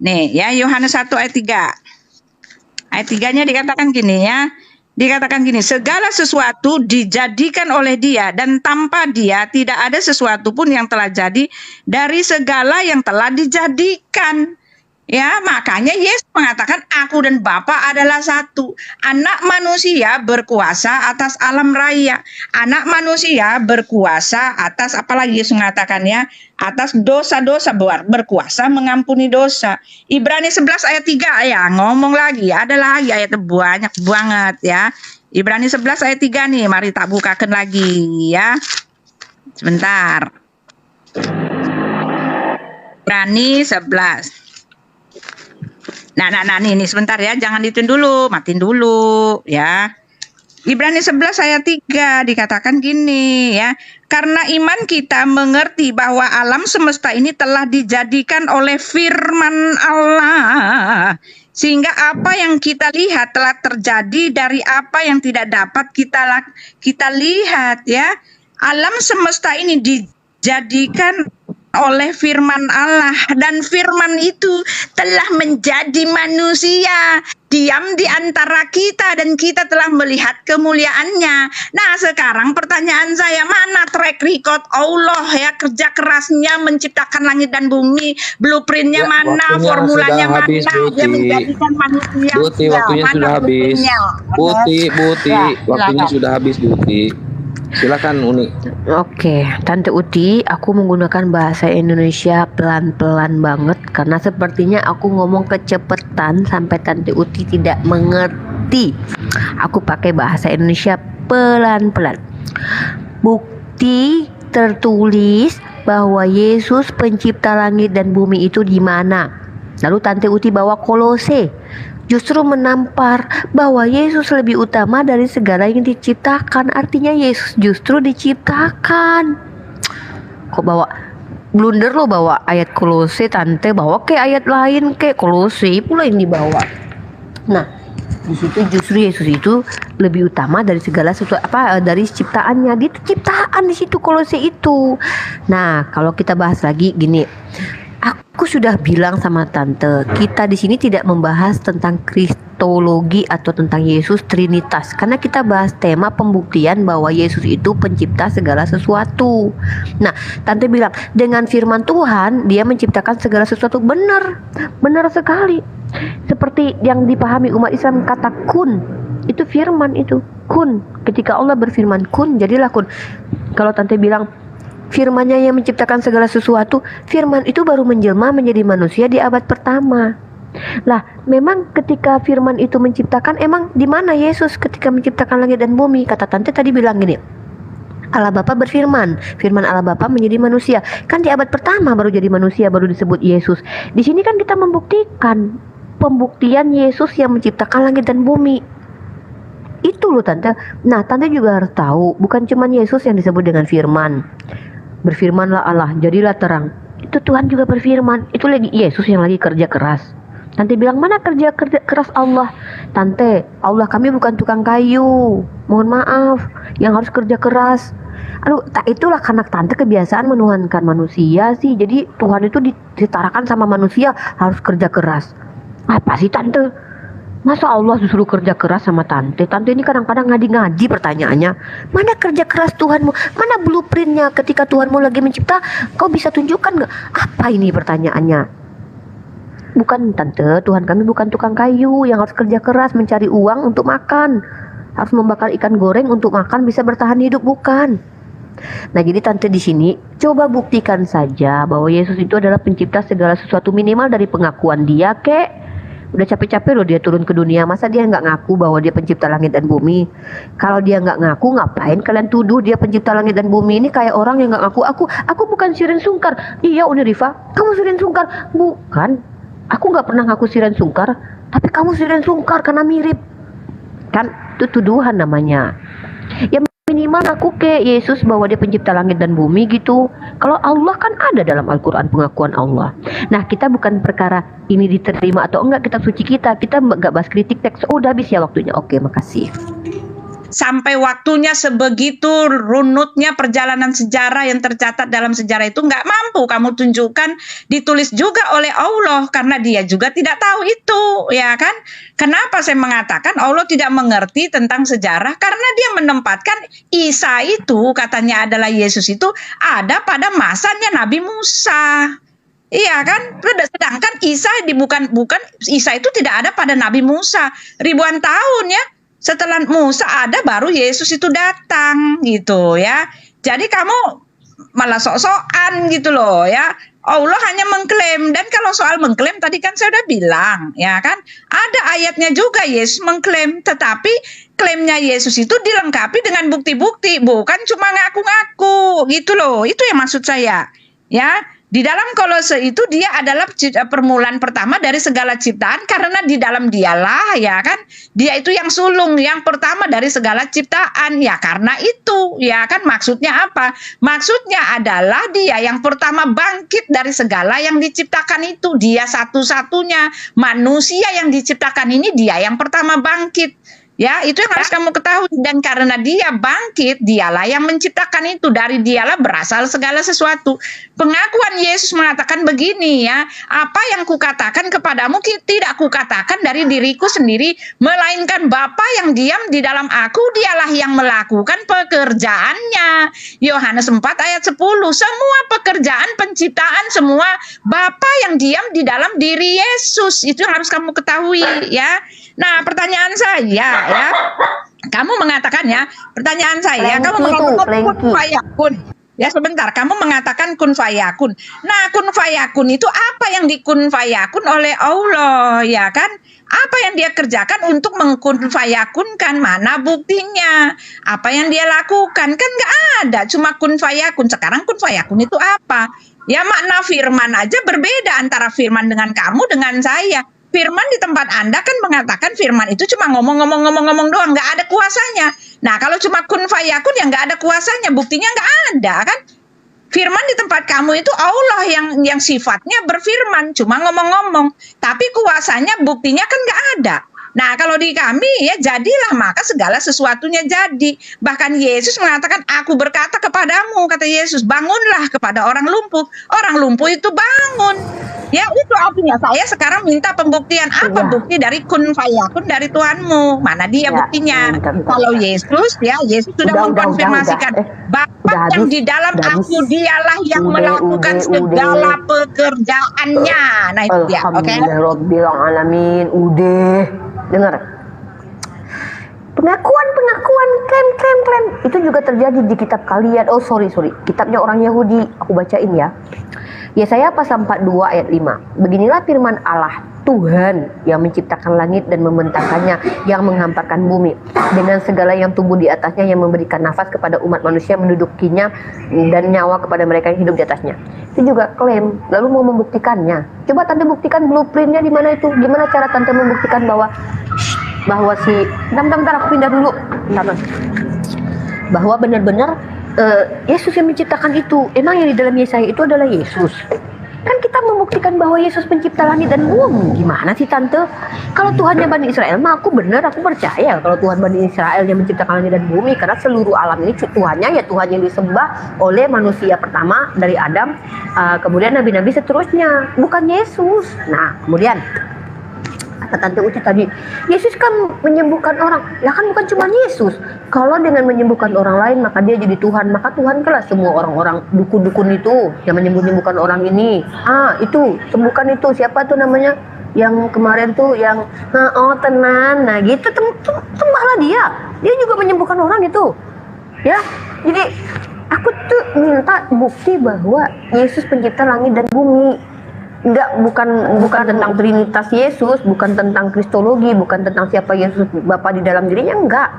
Nih ya, Yohanes 1 ayat 3. Ayat 3-nya dikatakan gini ya. Dikatakan gini, segala sesuatu dijadikan oleh Dia dan tanpa Dia tidak ada sesuatu pun yang telah jadi dari segala yang telah dijadikan. Ya, makanya Yesus mengatakan aku dan Bapa adalah satu. Anak manusia berkuasa atas alam raya. Anak manusia berkuasa atas, apalagi Yesus mengatakannya, atas dosa-dosa, berkuasa mengampuni dosa. Ibrani 11 ayat 3 ya, ngomong lagi, ada lagi ayat banyak banget ya. Ibrani 11 ayat 3 nih, mari tak bukakan lagi ya. Sebentar. Ibrani 11. Nah, nih sebentar ya, jangan ditun dulu, matiin dulu ya. Ibrani 11 ayat 3 dikatakan gini ya. Karena iman kita mengerti bahwa alam semesta ini telah dijadikan oleh firman Allah. Sehingga apa yang kita lihat telah terjadi dari apa yang tidak dapat kita lihat ya. Alam semesta ini dijadikan oleh firman Allah, dan firman itu telah menjadi manusia, diam di antara kita, dan kita telah melihat kemuliaannya. Nah, sekarang pertanyaan saya, mana track record Allah ya, kerja kerasnya menciptakan langit dan bumi, blueprintnya Ya, mana, waktunya formulanya sudah habis, mana, Buti. dia menjadikan manusia. Buti, Ya, waktunya mana sudah habis. blueprintnya? Buti, Ya, waktunya silakan. sudah habis, Buti. Silakan Uni. Oke, Tante Uti, aku menggunakan bahasa Indonesia pelan-pelan banget karena sepertinya aku ngomong kecepetan sampai Tante Uti tidak mengerti. Aku pakai bahasa Indonesia pelan-pelan. Bukti tertulis bahwa Yesus pencipta langit dan bumi itu di mana? Lalu Tante Uti bawa Kolose, justru menampar bahwa Yesus lebih utama dari segala yang diciptakan. Artinya Yesus justru diciptakan. Kok bawa blunder lo, bawa ayat Kolose, Tante, bawa ke ayat lain, ke Kolose pula yang dibawa. Nah, di situ justru Yesus itu lebih utama dari segala sesuatu, dari ciptaannya. Dia itu ciptaan di situ, Kolose itu. Nah, kalau kita bahas lagi gini, aku sudah bilang sama Tante, kita di sini tidak membahas tentang kristologi atau tentang Yesus Trinitas, karena kita bahas tema pembuktian bahwa Yesus itu pencipta segala sesuatu. Nah, Tante bilang dengan firman Tuhan dia menciptakan segala sesuatu. Benar sekali. Seperti yang dipahami umat Islam, kata kun itu firman, itu kun. Ketika Allah berfirman kun, jadilah kun. Kalau Tante bilang firman-Nya yang menciptakan segala sesuatu, firman itu baru menjelma menjadi manusia di abad pertama. Lah, memang ketika firman itu menciptakan, emang di mana Yesus ketika menciptakan langit dan bumi? Kata Tante tadi bilang gini, Allah Bapa berfirman, firman Allah Bapa menjadi manusia. Kan di abad pertama baru jadi manusia, baru disebut Yesus. Di sini kan kita membuktikan pembuktian Yesus yang menciptakan langit dan bumi. Itu loh Tante. Nah, Tante juga harus tahu, bukan cuma Yesus yang disebut dengan firman. Berfirmanlah Allah, jadilah terang. Itu Tuhan juga berfirman. Itu lagi Yesus yang lagi kerja keras. Tante bilang, mana kerja keras Allah? Tante, Allah kami bukan tukang kayu. Mohon maaf, yang harus kerja keras. Aduh, itulah karena Tante kebiasaan menuhankan manusia sih. Jadi Tuhan itu ditarakan sama manusia harus kerja keras. Apa sih Tante? Masa Allah disuruh kerja keras sama Tante? Tante ini kadang-kadang ngaji pertanyaannya. Mana kerja keras Tuhanmu? Mana blueprintnya ketika Tuhanmu lagi mencipta? Kau bisa tunjukkan gak? Apa ini pertanyaannya? Bukan Tante, Tuhan kami bukan tukang kayu yang harus kerja keras mencari uang untuk makan. Harus membakar ikan goreng untuk makan bisa bertahan hidup, bukan. Nah, jadi Tante di sini coba buktikan saja bahwa Yesus itu adalah pencipta segala sesuatu, minimal dari pengakuan dia, kek. Udah capek-capek loh dia turun ke dunia, masa dia nggak ngaku bahwa dia pencipta langit dan bumi? Kalau dia nggak ngaku, ngapain kalian tuduh dia pencipta langit dan bumi? Ini kayak orang yang nggak ngaku, aku bukan Shirin Sungkar. Iya Uni Rifa, kamu Shirin Sungkar. Bukan, aku nggak pernah ngaku Shirin Sungkar, tapi kamu Shirin Sungkar karena mirip. Kan itu tuduhan namanya. Ya minimal aku ke Yesus bahwa dia pencipta langit dan bumi gitu. Kalau Allah kan ada dalam Al-Quran pengakuan Allah. Nah, kita bukan perkara ini diterima atau enggak kitab suci kita nggak bahas kritik teks. Oh, udah habis ya waktunya. Oke, makasih. Sampai waktunya sebegitu runutnya perjalanan sejarah yang tercatat dalam sejarah itu nggak mampu kamu tunjukkan, ditulis juga oleh Allah karena dia juga tidak tahu itu, ya kan? Kenapa saya mengatakan Allah tidak mengerti tentang sejarah? Karena dia menempatkan Isa itu katanya adalah Yesus itu ada pada masanya Nabi Musa. Iya kan? Sedangkan Isa Isa itu tidak ada pada Nabi Musa. Ribuan tahun ya. Setelah Musa ada baru Yesus itu datang gitu ya. Jadi kamu malah sok-sokan gitu loh ya. Allah hanya mengklaim, dan kalau soal mengklaim tadi kan saya udah bilang ya kan. Ada ayatnya juga Yesus mengklaim, tetapi klaimnya Yesus itu dilengkapi dengan bukti-bukti, bukan cuma ngaku-ngaku gitu loh. Itu yang maksud saya ya. Di dalam Kolose itu dia adalah permulaan pertama dari segala ciptaan, karena di dalam dialah, ya kan, dia itu yang sulung, yang pertama dari segala ciptaan. Ya karena itu, ya kan, maksudnya apa? Maksudnya adalah dia yang pertama bangkit dari segala yang diciptakan itu. Dia satu-satunya manusia yang diciptakan ini, dia yang pertama bangkit. Ya, itu yang harus kamu ketahui. Dan karena dia bangkit, dialah yang menciptakan itu. Dari dialah berasal segala sesuatu. Pengakuan Yesus mengatakan begini, ya, apa yang kukatakan kepadamu tidak kukatakan dari diriku sendiri, melainkan Bapa yang diam di dalam aku, dialah yang melakukan pekerjaannya. Yohanes 4 ayat 10. Semua pekerjaan penciptaan, semua Bapa yang diam di dalam diri Yesus. Itu yang harus kamu ketahui, ya. Nah, pertanyaan saya, ya, kamu mengatakan, ya, pertanyaan saya, kamu mengatakan kun fayakun. Ya, sebentar, kamu mengatakan kun fayakun. Nah, kun fayakun itu apa yang dikun fayakun oleh Allah, ya kan? Apa yang dia kerjakan untuk mengkun fayakunkan? Mana buktinya? Apa yang dia lakukan? Kan nggak ada, cuma kun fayakun. Sekarang kun fayakun itu apa? Ya, makna firman aja berbeda antara firman dengan kamu dengan saya. Firman di tempat Anda kan mengatakan firman itu cuma ngomong doang, nggak ada kuasanya. Nah, kalau cuma kun fayakun ya nggak ada kuasanya, buktinya nggak ada kan. Firman di tempat kamu itu Allah yang sifatnya berfirman, cuma ngomong-ngomong. Tapi kuasanya, buktinya kan nggak ada. Nah, kalau di kami, ya, jadilah, maka segala sesuatunya jadi. Bahkan Yesus mengatakan, aku berkata kepadamu, kata Yesus, bangunlah kepada orang lumpuh. Orang lumpuh itu bangun. Ya, itu artinya saya sekarang minta pembuktian. Apa bukti dari kun fayakun dari Tuhanmu? Mana dia buktinya? Kalau Yesus, ya, Yesus sudah mengkonfirmasikan. Bapa yang di dalam aku, dialah yang melakukan segala pekerjaannya. Nah, itu dia. Oke. Alhamdulillah alamin. Udah. Dengar. Pengakuan, klaim. Itu juga terjadi di kitab kalian. Oh, sorry. Kitabnya orang Yahudi. Aku bacain, ya. Yesaya pasal 42 ayat 5. Beginilah firman Allah, Tuhan yang menciptakan langit dan membentangkannya, yang menghamparkan bumi dengan segala yang tumbuh di atasnya, yang memberikan nafas kepada umat manusia, mendudukinya dan nyawa kepada mereka yang hidup di atasnya. Itu juga klaim. Lalu mau membuktikannya. Coba Tante buktikan blueprintnya di mana itu. Gimana cara Tante membuktikan bahwa si bentar aku pindah dulu. Bahwa benar-benar Yesus yang menciptakan itu. Emang yang di dalam Yesaya itu adalah Yesus. Kan kita membuktikan bahwa Yesus pencipta langit dan bumi. Gimana sih Tante? Kalau Tuhannya Bani Israel mah aku percaya kalau Tuhan Bani Israel yang menciptakan langit dan bumi. Karena seluruh alam ini Tuhannya, ya Tuhan yang disembah oleh manusia pertama dari Adam, kemudian nabi-nabi seterusnya, bukan Yesus. Nah, kemudian kata Tante Uci tadi, Yesus kan menyembuhkan orang. Ya kan bukan cuma Yesus. Kalau dengan menyembuhkan orang lain maka dia jadi Tuhan. Maka Tuhan kelas semua orang-orang dukun-dukun itu yang menyembuhkan orang ini. Itu sembuhkan itu. Siapa tuh namanya? Yang kemarin tuh yang tenan. Nah gitu, sembahlah dia. Dia juga menyembuhkan orang itu. Ya. Jadi aku tuh minta bukti bahwa Yesus pencipta langit dan bumi. Bukan tentang Trinitas Yesus, bukan tentang Kristologi, bukan tentang siapa Yesus Bapa di dalam dirinya, enggak.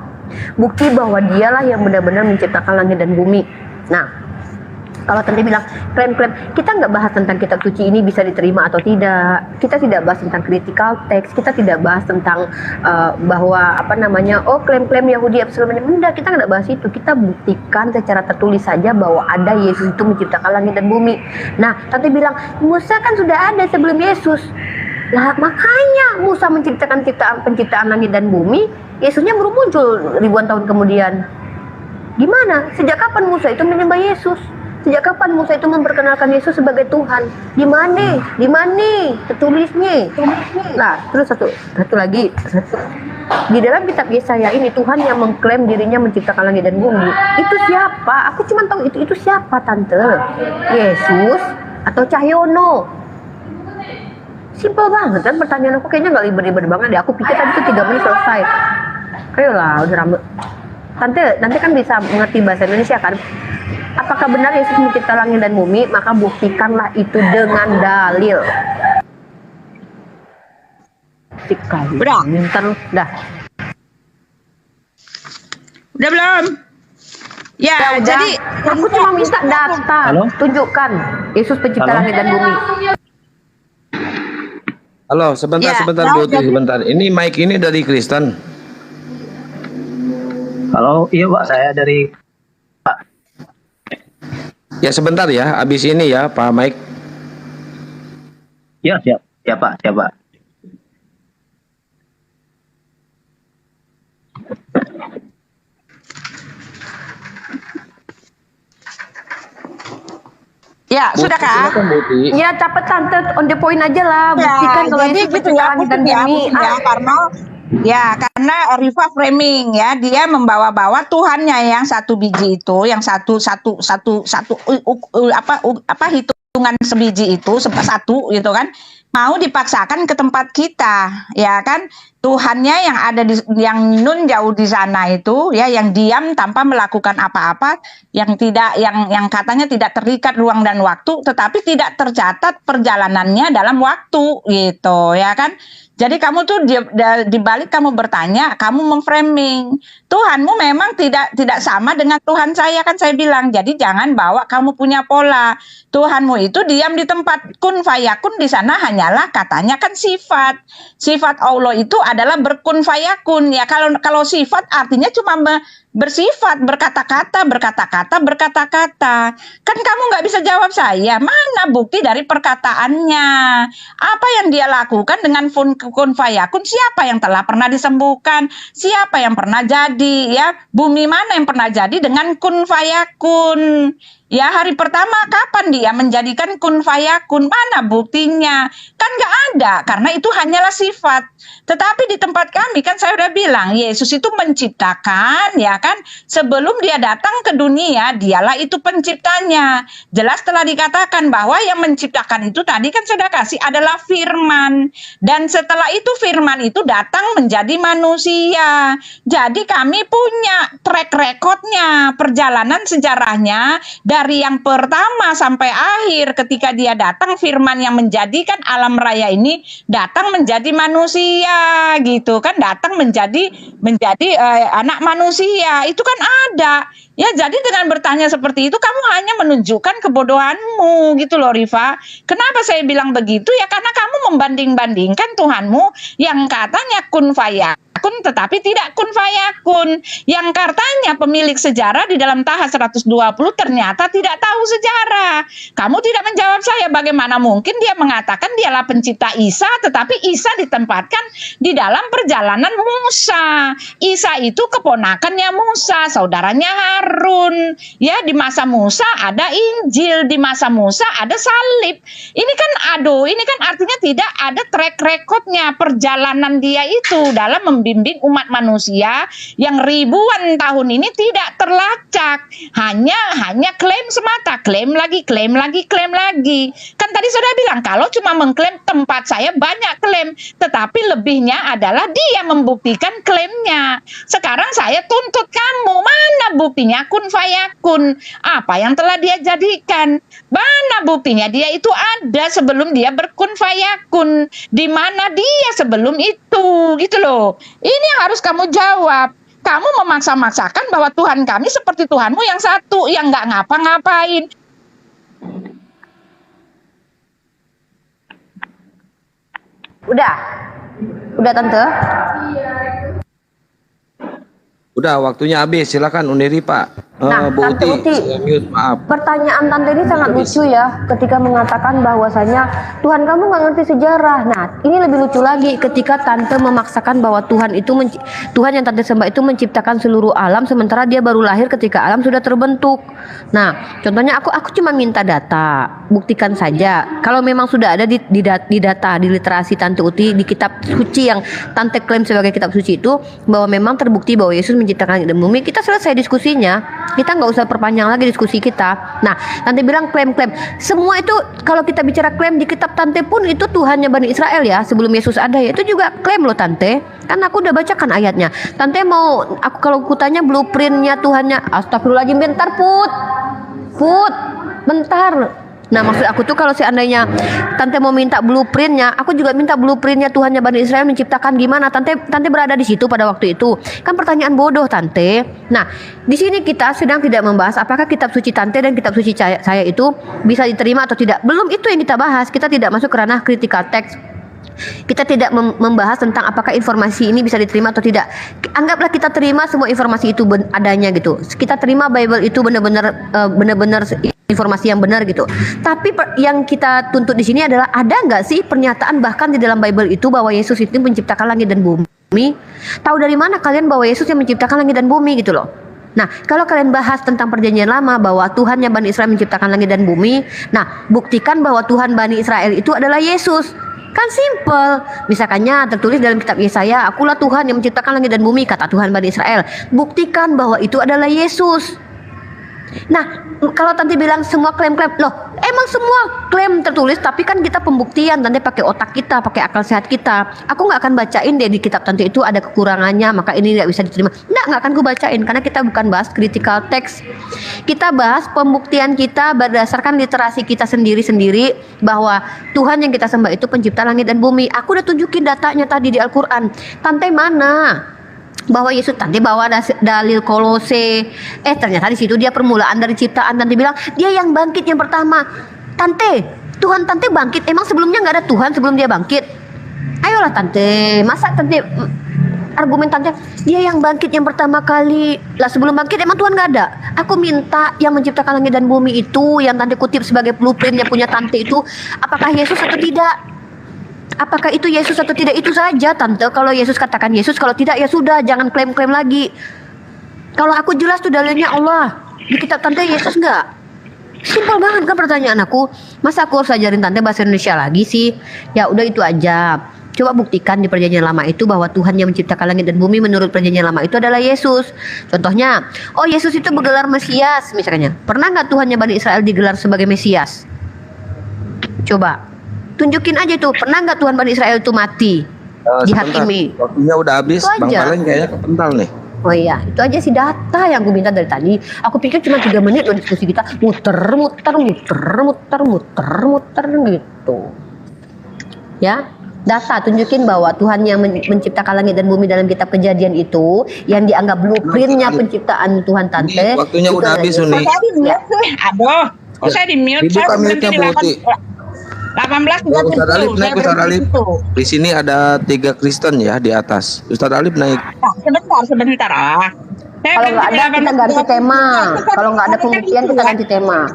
Bukti bahwa dialah yang benar-benar menciptakan langit dan bumi. Nah, kalau Tante bilang klaim, kita nggak bahas tentang kitab suci ini bisa diterima atau tidak. Kita tidak bahas tentang critical text, kita tidak bahas tentang bahwa klaim-klaim Yahudi absolutnya. Enggak, kita nggak bahas itu. Kita buktikan secara tertulis saja bahwa ada Yesus itu menciptakan langit dan bumi. Nah, Tante bilang Musa kan sudah ada sebelum Yesus. Lah makanya Musa menciptakan penciptaan langit dan bumi, Yesusnya baru muncul ribuan tahun kemudian. Gimana? Sejak kapan Musa itu menyembah Yesus? Sejak kapan Musa itu memperkenalkan Yesus sebagai Tuhan? Di mana? Tertulisnya. Nah, terus satu lagi. Di dalam kitab Yesaya ini Tuhan yang mengklaim dirinya menciptakan langit dan bumi. Itu siapa? Aku cuma tahu itu siapa Tante? Yesus atau Cahyono? Simpel banget kan pertanyaan aku, kayaknya nggak ribet-ribet banget deh. Aku pikir tadi itu 3 menit selesai. Ayolah, udah rambut. Tante nanti kan bisa mengerti bahasa Indonesia kan? Apakah benar Yesus mencipta langit dan bumi? Maka buktikanlah itu dengan dalil. Udah. Dah. Udah belum? Ya, Ya udah, jadi aku cuma minta data. Halo? Tunjukkan Yesus pencipta Halo? langit dan bumi. Halo, sebentar, Ya, sebentar, nah, Bu Uti, jadi- sebentar. Ini mic ini dari Kristen. Halo, iya Pak, saya dari Ya sebentar ya, habis ini ya, Pak Mike. ya siap, siap Pak, siap Pak. ya sudah kan? Silakan, Bu Uti. Ya cepet tante, on the point aja lah. Ya, Buktikan kalau jadi Yesus gitu pencipta ya, langit dan mungkin bumi. ya, karena Riva framing ya, dia membawa-bawa Tuhannya yang satu biji itu, yang apa hitungan sebiji itu satu gitu kan, mau dipaksakan ke tempat kita, ya kan? Tuhannya yang ada yang nun jauh di sana itu ya, yang diam tanpa melakukan apa-apa, yang katanya tidak terikat ruang dan waktu, tetapi tidak tercatat perjalanannya dalam waktu gitu ya kan. Jadi kamu tuh di balik kamu bertanya, kamu memframing Tuhanmu memang tidak sama dengan Tuhan saya, kan saya bilang. Jadi jangan bawa kamu punya pola. Tuhanmu itu diam di tempat, kun fayakun di sana hanyalah katanya kan sifat. Sifat Allah itu adalah berkun fayakun ya. Kalau sifat artinya cuma bersifat, berkata-kata. Kan kamu nggak bisa jawab saya. Mana bukti dari perkataannya? Apa yang dia lakukan dengan kun fayakun? Siapa yang telah pernah disembuhkan? Siapa yang pernah jadi ya? Bumi mana yang pernah jadi dengan kun fayakun? Ya, hari pertama kapan dia menjadikan kun fayakun? Mana buktinya? Kan nggak ada, karena itu hanyalah sifat. Tetapi di tempat kami kan saya udah bilang, Yesus itu menciptakan, ya kan? Sebelum dia datang ke dunia, dialah itu penciptanya. Jelas telah dikatakan bahwa yang menciptakan itu tadi kan saya udah kasih adalah firman. Dan setelah itu firman itu datang menjadi manusia. Jadi kami punya track recordnya, perjalanan sejarahnya, dari yang pertama sampai akhir ketika dia datang, firman yang menjadikan alam raya ini datang menjadi manusia gitu kan, datang menjadi anak manusia, itu kan ada ya. Jadi dengan bertanya seperti itu kamu hanya menunjukkan kebodohanmu gitu loh Riva. Kenapa saya bilang begitu ya, karena kamu membanding-bandingkan Tuhanmu yang katanya kun fayakun tetapi tidak kun fayakun, yang katanya pemilik sejarah di dalam Taha 120 ternyata tidak tahu sejarah. Kamu tidak menjawab saya, bagaimana mungkin dia mengatakan dialah pencipta Isa tetapi Isa ditempatkan di dalam perjalanan Musa. Isa itu keponakannya Musa, saudaranya Harun. Ya, di masa Musa ada Injil, di masa Musa ada salib. Ini kan ini kan artinya tidak ada track recordnya perjalanan dia itu dalam membimbing umat manusia yang ribuan tahun ini tidak terlacak. Hanya klaim semata, klaim lagi. Kan tadi sudah bilang kalau cuma mengklaim tempat saya banyak klaim, tetapi lebihnya adalah dia membuktikan klaimnya. Sekarang saya tuntut kamu, mana buktinya kun fayakun? Apa yang telah dia jadikan? Mana buktinya dia itu ada sebelum dia berkun fayakun? Di mana dia sebelum itu? Gitu loh. Ini yang harus kamu jawab. Kamu memaksa-maksakan bahwa Tuhan kami seperti Tuhanmu yang satu, yang nggak ngapa-ngapain. Udah tante. Udah, waktunya habis. Silakan undiri Pak. Nah, Bu Tante Uti, Uti, saya mute, maaf. pertanyaan tante ini sangat lucu ya, ketika mengatakan bahwasanya Tuhan kamu nggak ngerti sejarah. Nah, ini lebih lucu lagi ketika tante memaksakan bahwa Tuhan yang tante sembah itu menciptakan seluruh alam, sementara dia baru lahir ketika alam sudah terbentuk. Nah, contohnya aku cuma minta data, buktikan saja. Kalau memang sudah ada di data, di literasi tante Uti, di kitab suci yang tante klaim sebagai kitab suci itu, bahwa memang terbukti bahwa Yesus menciptakan langit dan bumi, kita selesai diskusinya. Kita nggak usah perpanjang lagi diskusi kita. Nah, tante bilang klaim. Semua itu kalau kita bicara klaim di kitab tante pun itu Tuhannya Bani Israel ya, sebelum Yesus ada ya, itu juga klaim loh tante. Kan aku udah bacakan ayatnya. Tante mau kalau kutanya blueprintnya Tuhannya, astagfirullahaladzim, bentar Put, bentar. Nah, maksud aku tuh kalau seandainya Tante mau minta blueprintnya, aku juga minta blueprintnya Tuhannya Bani Israel menciptakan gimana. Tante berada di situ pada waktu itu. Kan pertanyaan bodoh, Tante. Nah, di sini kita sedang tidak membahas apakah kitab suci Tante dan kitab suci saya itu bisa diterima atau tidak. Belum itu yang kita bahas. Kita tidak masuk ke ranah critical text. Kita tidak membahas tentang apakah informasi ini bisa diterima atau tidak. Anggaplah kita terima semua informasi itu adanya gitu. Kita terima Bible itu benar-benar informasi yang benar gitu. Tapi yang kita tuntut di sini adalah ada nggak sih pernyataan bahkan di dalam Bible itu bahwa Yesus itu menciptakan langit dan bumi? Tahu dari mana kalian bahwa Yesus yang menciptakan langit dan bumi gitu loh? Nah, kalau kalian bahas tentang perjanjian lama bahwa Tuhan yang Bani Israel menciptakan langit dan bumi, nah buktikan bahwa Tuhan Bani Israel itu adalah Yesus. Kan simple. Misalkannya tertulis dalam kitab Yesaya, akulah Tuhan yang menciptakan langit dan bumi, kata Tuhan Bani Israel. Buktikan bahwa itu adalah Yesus. Nah, kalau Tante bilang semua klaim-klaim, loh emang semua klaim tertulis, tapi kan kita pembuktian, Tante pakai otak kita, pakai akal sehat kita. Aku nggak akan bacain deh di kitab Tante itu ada kekurangannya, maka ini nggak bisa diterima. Nggak akan aku bacain, karena kita bukan bahas critical text. Kita bahas pembuktian kita berdasarkan literasi kita sendiri-sendiri bahwa Tuhan yang kita sembah itu pencipta langit dan bumi. Aku udah tunjukin datanya tadi di Al-Quran. Tante mana? Bahwa Yesus, Tante bawa dalil Kolose, ternyata di situ dia permulaan dari ciptaan. Tante bilang dia yang bangkit yang pertama. Tante, Tuhan Tante bangkit, emang sebelumnya nggak ada Tuhan sebelum dia bangkit? Ayolah Tante, masa Tante argumen Tante dia yang bangkit yang pertama kali lah, sebelum bangkit emang Tuhan nggak ada? Aku minta yang menciptakan langit dan bumi itu yang Tante kutip sebagai blueprintnya punya Tante itu, apakah Yesus atau tidak? Apakah itu Yesus atau tidak, itu saja Tante. Kalau Yesus katakan Yesus, kalau tidak ya sudah, jangan klaim-klaim lagi. Kalau aku jelas tuh dalilnya Allah. Di kitab Tante Yesus enggak. Simpel banget kan pertanyaan aku. Masa aku harus ajarin Tante bahasa Indonesia lagi sih? Ya udah itu aja. Coba buktikan di perjanjian lama itu bahwa Tuhan yang menciptakan langit dan bumi menurut perjanjian lama itu adalah Yesus. Contohnya, oh Yesus itu bergelar Mesias misalnya. Pernah nggak Tuhannya Bani Israel digelar sebagai Mesias? Coba tunjukin aja tuh, pernah nggak Tuhan Bani Israel itu mati dihakimi? Waktunya udah habis, Bang Palen kayaknya kepental nih. Oh iya, itu aja sih data yang gue minta dari tadi. Aku pikir cuma 3 menit loh diskusi kita, muter gitu. Ya, data tunjukin bahwa Tuhan yang menciptakan langit dan bumi dalam kitab Kejadian itu yang dianggap blueprintnya penciptaan Tuhan Tante. Waktunya udah habis Uni. Aduh, saya di mute. Dibuka mute-nya Bu Uti. 18 Ustaz Alif naik, Ustaz Alif. Di sini ada 3 Kristen ya di atas. Ustaz Alif naik. Sebentar. Kalau nggak ada kita ganti tema. Kalau nggak ada pembuktian kita ganti tema.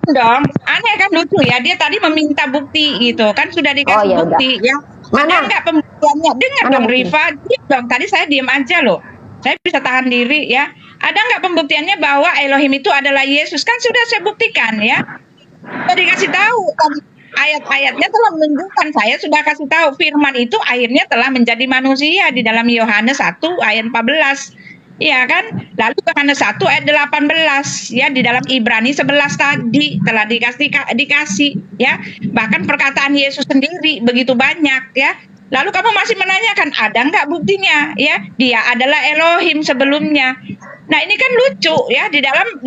Dong, aneh kan, lucu ya. Dia tadi meminta bukti gitu kan, sudah dikasih bukti ya. Mana nggak pembuktiannya? Dengar dong Rifa, dong. Tadi saya diam aja loh. Saya bisa tahan diri ya. Ada nggak pembuktiannya bahwa Elohim itu adalah Yesus? Kan sudah saya buktikan ya. Sudah dikasih tahu tadi. Ayat-ayatnya telah menunjukkan, saya sudah kasih tahu firman itu akhirnya telah menjadi manusia di dalam Yohanes 1 ayat 14. Iya kan? Lalu Yohanes 1 ayat 18 ya, di dalam Ibrani 11 tadi telah dikasih ya. Bahkan perkataan Yesus sendiri begitu banyak ya. Lalu kamu masih menanyakan ada nggak buktinya ya? Dia adalah Elohim sebelumnya. Nah ini kan lucu ya, di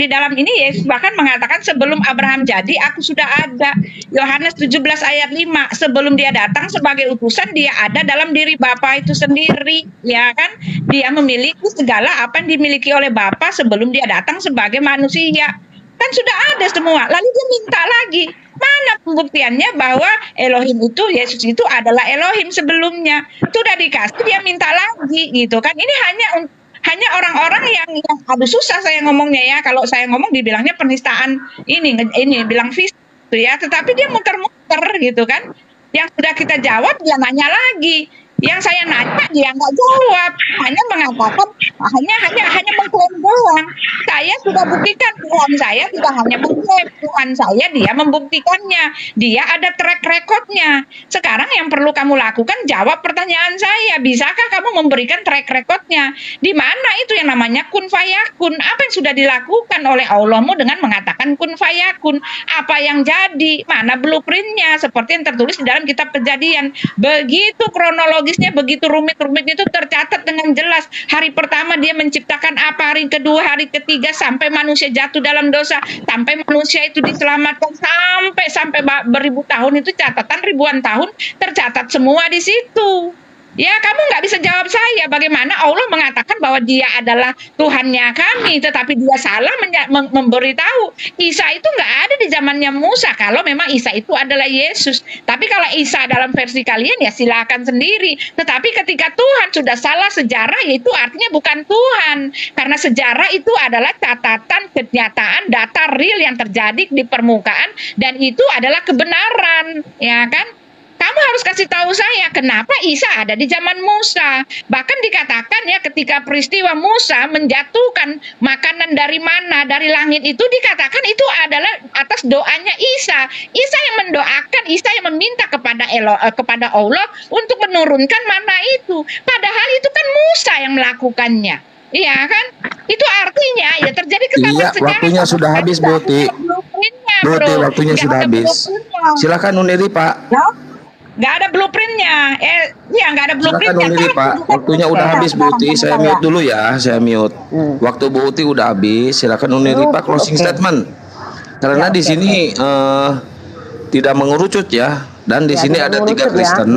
dalam ini Yesus bahkan mengatakan sebelum Abraham jadi aku sudah ada. Yohanes 17 ayat 5, sebelum dia datang sebagai utusan dia ada dalam diri Bapa itu sendiri ya kan. Dia memiliki segala apa yang dimiliki oleh Bapa sebelum dia datang sebagai manusia. Kan sudah ada semua. Lalu dia minta lagi. Mana pembuktiannya bahwa Elohim itu, Yesus itu adalah Elohim sebelumnya? Sudah dikasih, dia minta lagi gitu kan. Ini hanya orang-orang yang aduh susah saya ngomongnya ya. Kalau saya ngomong dibilangnya penistaan ini bilang fisik ya. Tetapi dia muter-muter gitu kan. Yang sudah kita jawab dia nanya lagi. Yang saya nanya dia nggak jawab, hanya mengatakan hanya mengklaim doang. Saya sudah buktikan Tuhan saya tidak hanya mengklaim, Tuhan saya dia membuktikannya. Dia ada track recordnya. Sekarang yang perlu kamu lakukan jawab pertanyaan saya. Bisakah kamu memberikan track recordnya? Di mana itu yang namanya kun fayakun? Apa yang sudah dilakukan oleh Allahmu dengan mengatakan kun fayakun? Apa yang jadi? Mana blueprintnya? Seperti yang tertulis di dalam kitab Kejadian. Begitu kronologi kronologisnya begitu rumit-rumit itu tercatat dengan jelas. Hari pertama dia menciptakan apa, hari kedua, hari ketiga, sampai manusia jatuh dalam dosa, sampai manusia itu diselamatkan, sampai beribu tahun, itu catatan ribuan tahun tercatat semua di situ. Ya, kamu nggak bisa jawab saya bagaimana Allah mengatakan bahwa dia adalah Tuhannya kami, tetapi dia salah memberitahu. Isa itu nggak ada di zamannya Musa, kalau memang Isa itu adalah Yesus. Tapi kalau Isa dalam versi kalian, ya silakan sendiri. Tetapi ketika Tuhan sudah salah sejarah, ya itu artinya bukan Tuhan. Karena sejarah itu adalah catatan, kenyataan, data real yang terjadi di permukaan, dan itu adalah kebenaran, ya kan? Kamu harus kasih tahu saya kenapa Isa ada di zaman Musa. Bahkan dikatakan ya, ketika peristiwa Musa menjatuhkan makanan dari mana, dari langit, itu dikatakan itu adalah atas doanya Isa. Isa yang mendoakan, Isa yang meminta kepada Allah untuk menurunkan mana itu. Padahal itu kan Musa yang melakukannya. Iya kan? Itu artinya ya terjadi kesalahan sejarah. Waktunya sudah habis, Buti. Buti, waktunya sudah habis. Silakan uniri, Pak. Nggak ada blueprintnya. Nggak ada blueprintnya. Silakan uniri, Pak. Waktunya udah habis, Buti. Saya mute dulu ya. Saya mute. Waktu Buti udah habis. Silakan uniri, Pak. Closing statement. Karena di sini tidak mengerucut ya. Dan di sini ada 3 Kristen.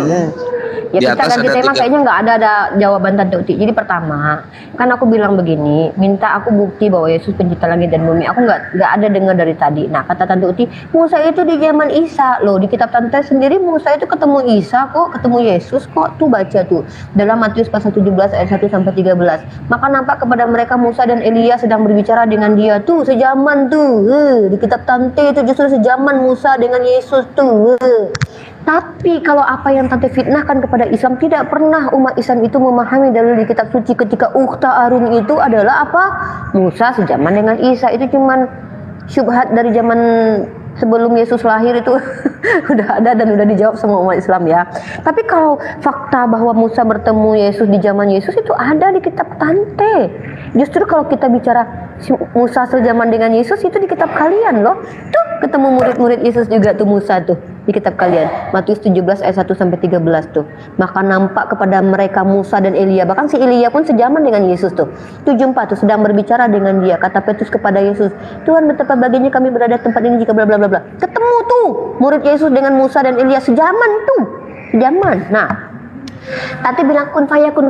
Ya, kita ganti tema, kayaknya nggak ada jawaban Tante Uti. Jadi pertama, kan aku bilang begini, minta aku bukti bahwa Yesus pencipta langit dan bumi. Aku nggak ada dengar dari tadi. Nah, kata Tante Uti, Musa itu di zaman Isa. Loh, di kitab Tante sendiri Musa itu ketemu Isa kok, ketemu Yesus kok. Tuh baca tuh, dalam Matius pasal 17 ayat 1 sampai 13. Maka nampak kepada mereka Musa dan Elia sedang berbicara dengan dia. Tuh, sejaman tuh. Di kitab Tante itu justru sejaman Musa dengan Yesus tuh. Tapi kalau apa yang Tante fitnahkan kepada Islam, tidak pernah umat Islam itu memahami dalil di kitab suci ketika Ukhta Arun itu adalah apa? Musa sejaman dengan Isa. Itu cuman syubhat dari zaman sebelum Yesus lahir itu udah ada dan udah dijawab semua umat Islam ya. Tapi kalau fakta bahwa Musa bertemu Yesus di zaman Yesus itu ada di kitab Tante. Justru kalau kita bicara Musa sejaman dengan Yesus itu di kitab kalian loh. Tuh ketemu murid-murid Yesus juga tuh Musa tuh di kitab kalian. Matius 17 ayat 1 sampai 13 tuh. Maka nampak kepada mereka Musa dan Elia. Bahkan si Elia pun sejaman dengan Yesus tuh. 74 tuh sedang berbicara dengan dia. Kata Petrus kepada Yesus, Tuhan, betapa baginya kami berada di tempat ini jika bla bla bla bla. Ketemu tuh murid Yesus dengan Musa dan Elia sejaman tuh. Sejaman. Nah, Tante bilang kun fayakun.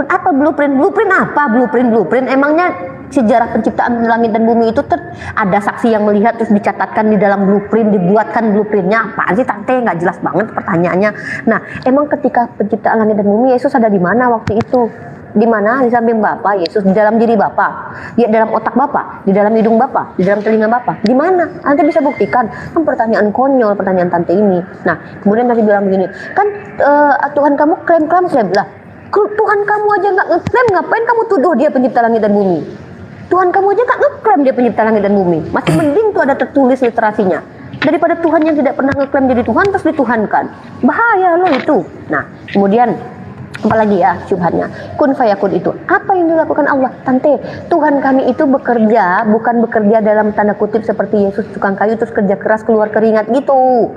Apa blueprint? Blueprint apa? Blueprint. Emangnya sejarah penciptaan langit dan bumi itu ada saksi yang melihat terus dicatatkan di dalam blueprint, dibuatkan blueprintnya? Apaan sih Tante? Nggak jelas banget pertanyaannya. Nah, emang ketika penciptaan langit dan bumi Yesus ada di mana waktu itu? Di mana? Di samping Bapa, Yesus di dalam diri Bapa, di dalam otak Bapa, di dalam hidung Bapa, di dalam telinga Bapa. Di mana? Anda bisa buktikan. Kan pertanyaan konyol, pertanyaan Tante ini. Nah, kemudian Tante bilang begini, kan Tuhan kamu klaim lah. Tuhan kamu aja nggak ngeklaim, ngapain kamu tuduh dia pencipta langit dan bumi? Tuhan kamu aja nggak ngeklaim dia pencipta langit dan bumi. Masih mending tuh ada tertulis literasinya daripada Tuhan yang tidak pernah ngeklaim jadi Tuhan terus dituhankan. Bahaya loh itu. Nah, kemudian apalagi ya syubhatnya, kun fayakun itu apa yang dilakukan Allah? Tante, Tuhan kami itu bekerja, bukan bekerja dalam tanda kutip seperti Yesus tukang kayu terus kerja keras keluar keringat gitu.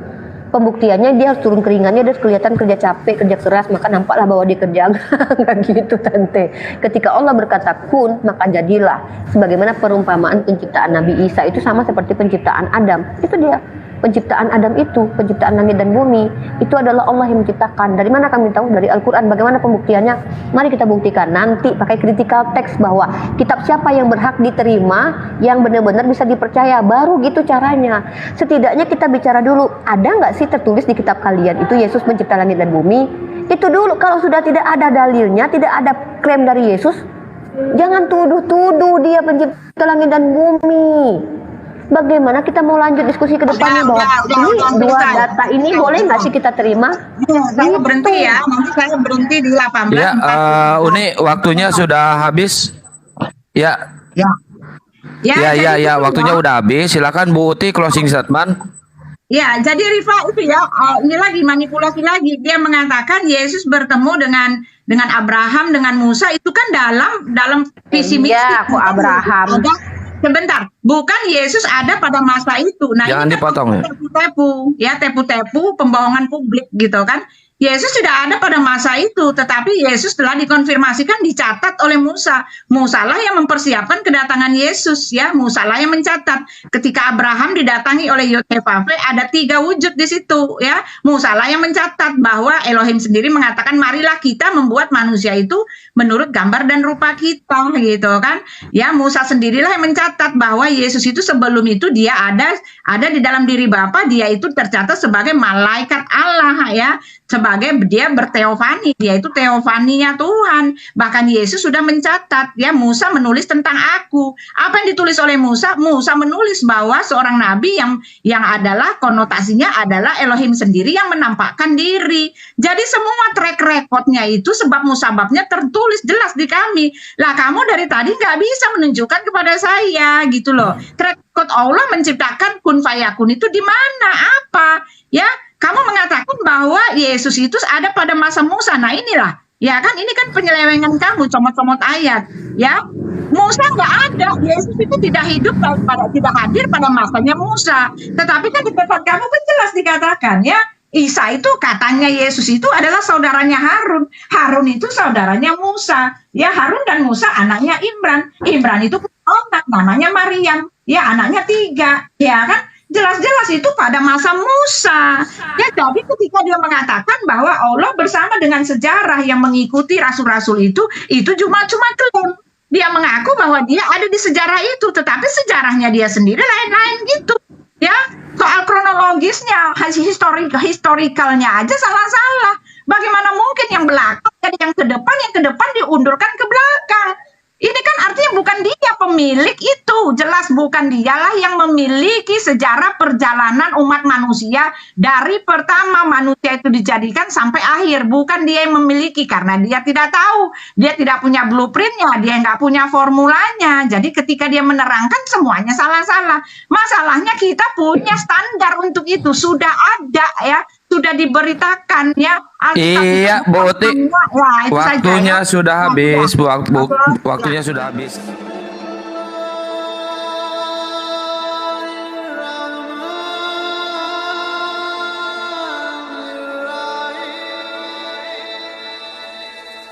Pembuktiannya dia harus turun keringatnya, dia kelihatan kerja capek, kerja keras, maka nampaklah bahwa dia kerja. Nggak gitu Tante. Ketika Allah berkata kun, maka jadilah. Sebagaimana perumpamaan penciptaan Nabi Isa itu sama seperti penciptaan Adam. Itu dia. Penciptaan Adam itu, penciptaan langit dan bumi, itu adalah Allah yang menciptakan. Dari mana kami tahu? Dari Al-Quran. Bagaimana pembuktiannya? Mari kita buktikan nanti pakai critical text bahwa kitab siapa yang berhak diterima, yang benar-benar bisa dipercaya. Baru gitu caranya. Setidaknya kita bicara dulu, ada nggak sih tertulis di kitab kalian itu Yesus mencipta langit dan bumi? Itu dulu. Kalau sudah tidak ada dalilnya, tidak ada klaim dari Yesus, jangan tuduh-tuduh dia pencipta langit dan bumi. Bagaimana kita mau lanjut diskusi ke depannya bahwa ini dua data ini boleh nggak sih kita terima? Saya berhenti ya, nanti saya berhenti di 18. Ya, Uni, waktunya sudah habis. Ya, waktunya udah habis. Silakan Bu Uti closing statement. Ya, jadi Rifa itu ya, ini lagi manipulasi lagi. Dia mengatakan Yesus bertemu dengan Abraham, dengan Musa, itu kan dalam visi misi. Iya, kok Abraham. Sebentar, bukan Yesus ada pada masa itu. Nah, jangan ini dipotong kan tepu-tepu, pembohongan publik gitu kan. Yesus tidak ada pada masa itu, tetapi Yesus telah dikonfirmasikan, dicatat oleh Musa. Musa lah yang mempersiapkan kedatangan Yesus, ya. Musa lah yang mencatat. Ketika Abraham didatangi oleh Yod-Heh-Vav-Heh, ada 3 wujud di situ, ya. Musa lah yang mencatat bahwa Elohim sendiri mengatakan, marilah kita membuat manusia itu menurut gambar dan rupa kita, gitu kan. Ya, Musa sendirilah yang mencatat bahwa Yesus itu sebelum itu dia ada di dalam diri Bapa, dia itu tercatat sebagai malaikat Allah, ya. Sebagai dia berteofani, dia itu teofaninya Tuhan. Bahkan Yesus sudah mencatat, ya, Musa menulis tentang aku. Apa yang ditulis oleh Musa? Musa menulis bahwa seorang nabi yang adalah konotasinya adalah Elohim sendiri yang menampakkan diri. Jadi semua track recordnya itu sebab musababnya tertulis jelas di kami. Lah kamu dari tadi nggak bisa menunjukkan kepada saya, gitu loh. Track record Allah menciptakan kun fayakun itu di mana? Apa? Ya, kamu mengatakan bahwa Yesus itu ada pada masa Musa. Nah inilah, ya kan, ini kan penyelewengan kamu, comot-comot ayat, ya. Musa nggak ada, Yesus itu tidak hidup tidak hadir pada masanya Musa. Tetapi kan di tempat kamu kan jelas dikatakan, ya, Isa itu katanya Yesus itu adalah saudaranya Harun. Harun itu saudaranya Musa. Ya, Harun dan Musa anaknya Imran. Imran itu anak namanya Maryam. Ya, anaknya 3, ya kan. Jelas-jelas itu pada masa Musa. Ya, jadi ketika dia mengatakan bahwa Allah bersama dengan sejarah yang mengikuti rasul-rasul itu cuma klaim. Dia mengaku bahwa dia ada di sejarah itu, tetapi sejarahnya dia sendiri lain-lain gitu. Ya, soal kronologisnya, historikalnya aja salah-salah. Bagaimana mungkin yang belakang jadi yang ke depan diundurkan ke belakang? Ini kan artinya bukan dia pemilik itu, jelas bukan dialah yang memiliki sejarah perjalanan umat manusia dari pertama manusia itu dijadikan sampai akhir. Bukan dia yang memiliki, karena dia tidak tahu, dia tidak punya blueprintnya, dia nggak punya formulanya. Jadi ketika dia menerangkan semuanya salah-salah. Masalahnya kita punya standar untuk itu, sudah ada, ya. Sudah diberitakan, ya. Iya, Bu Uti. Wah, itu saja, Waktunya ya. sudah habis, waktunya sudah habis.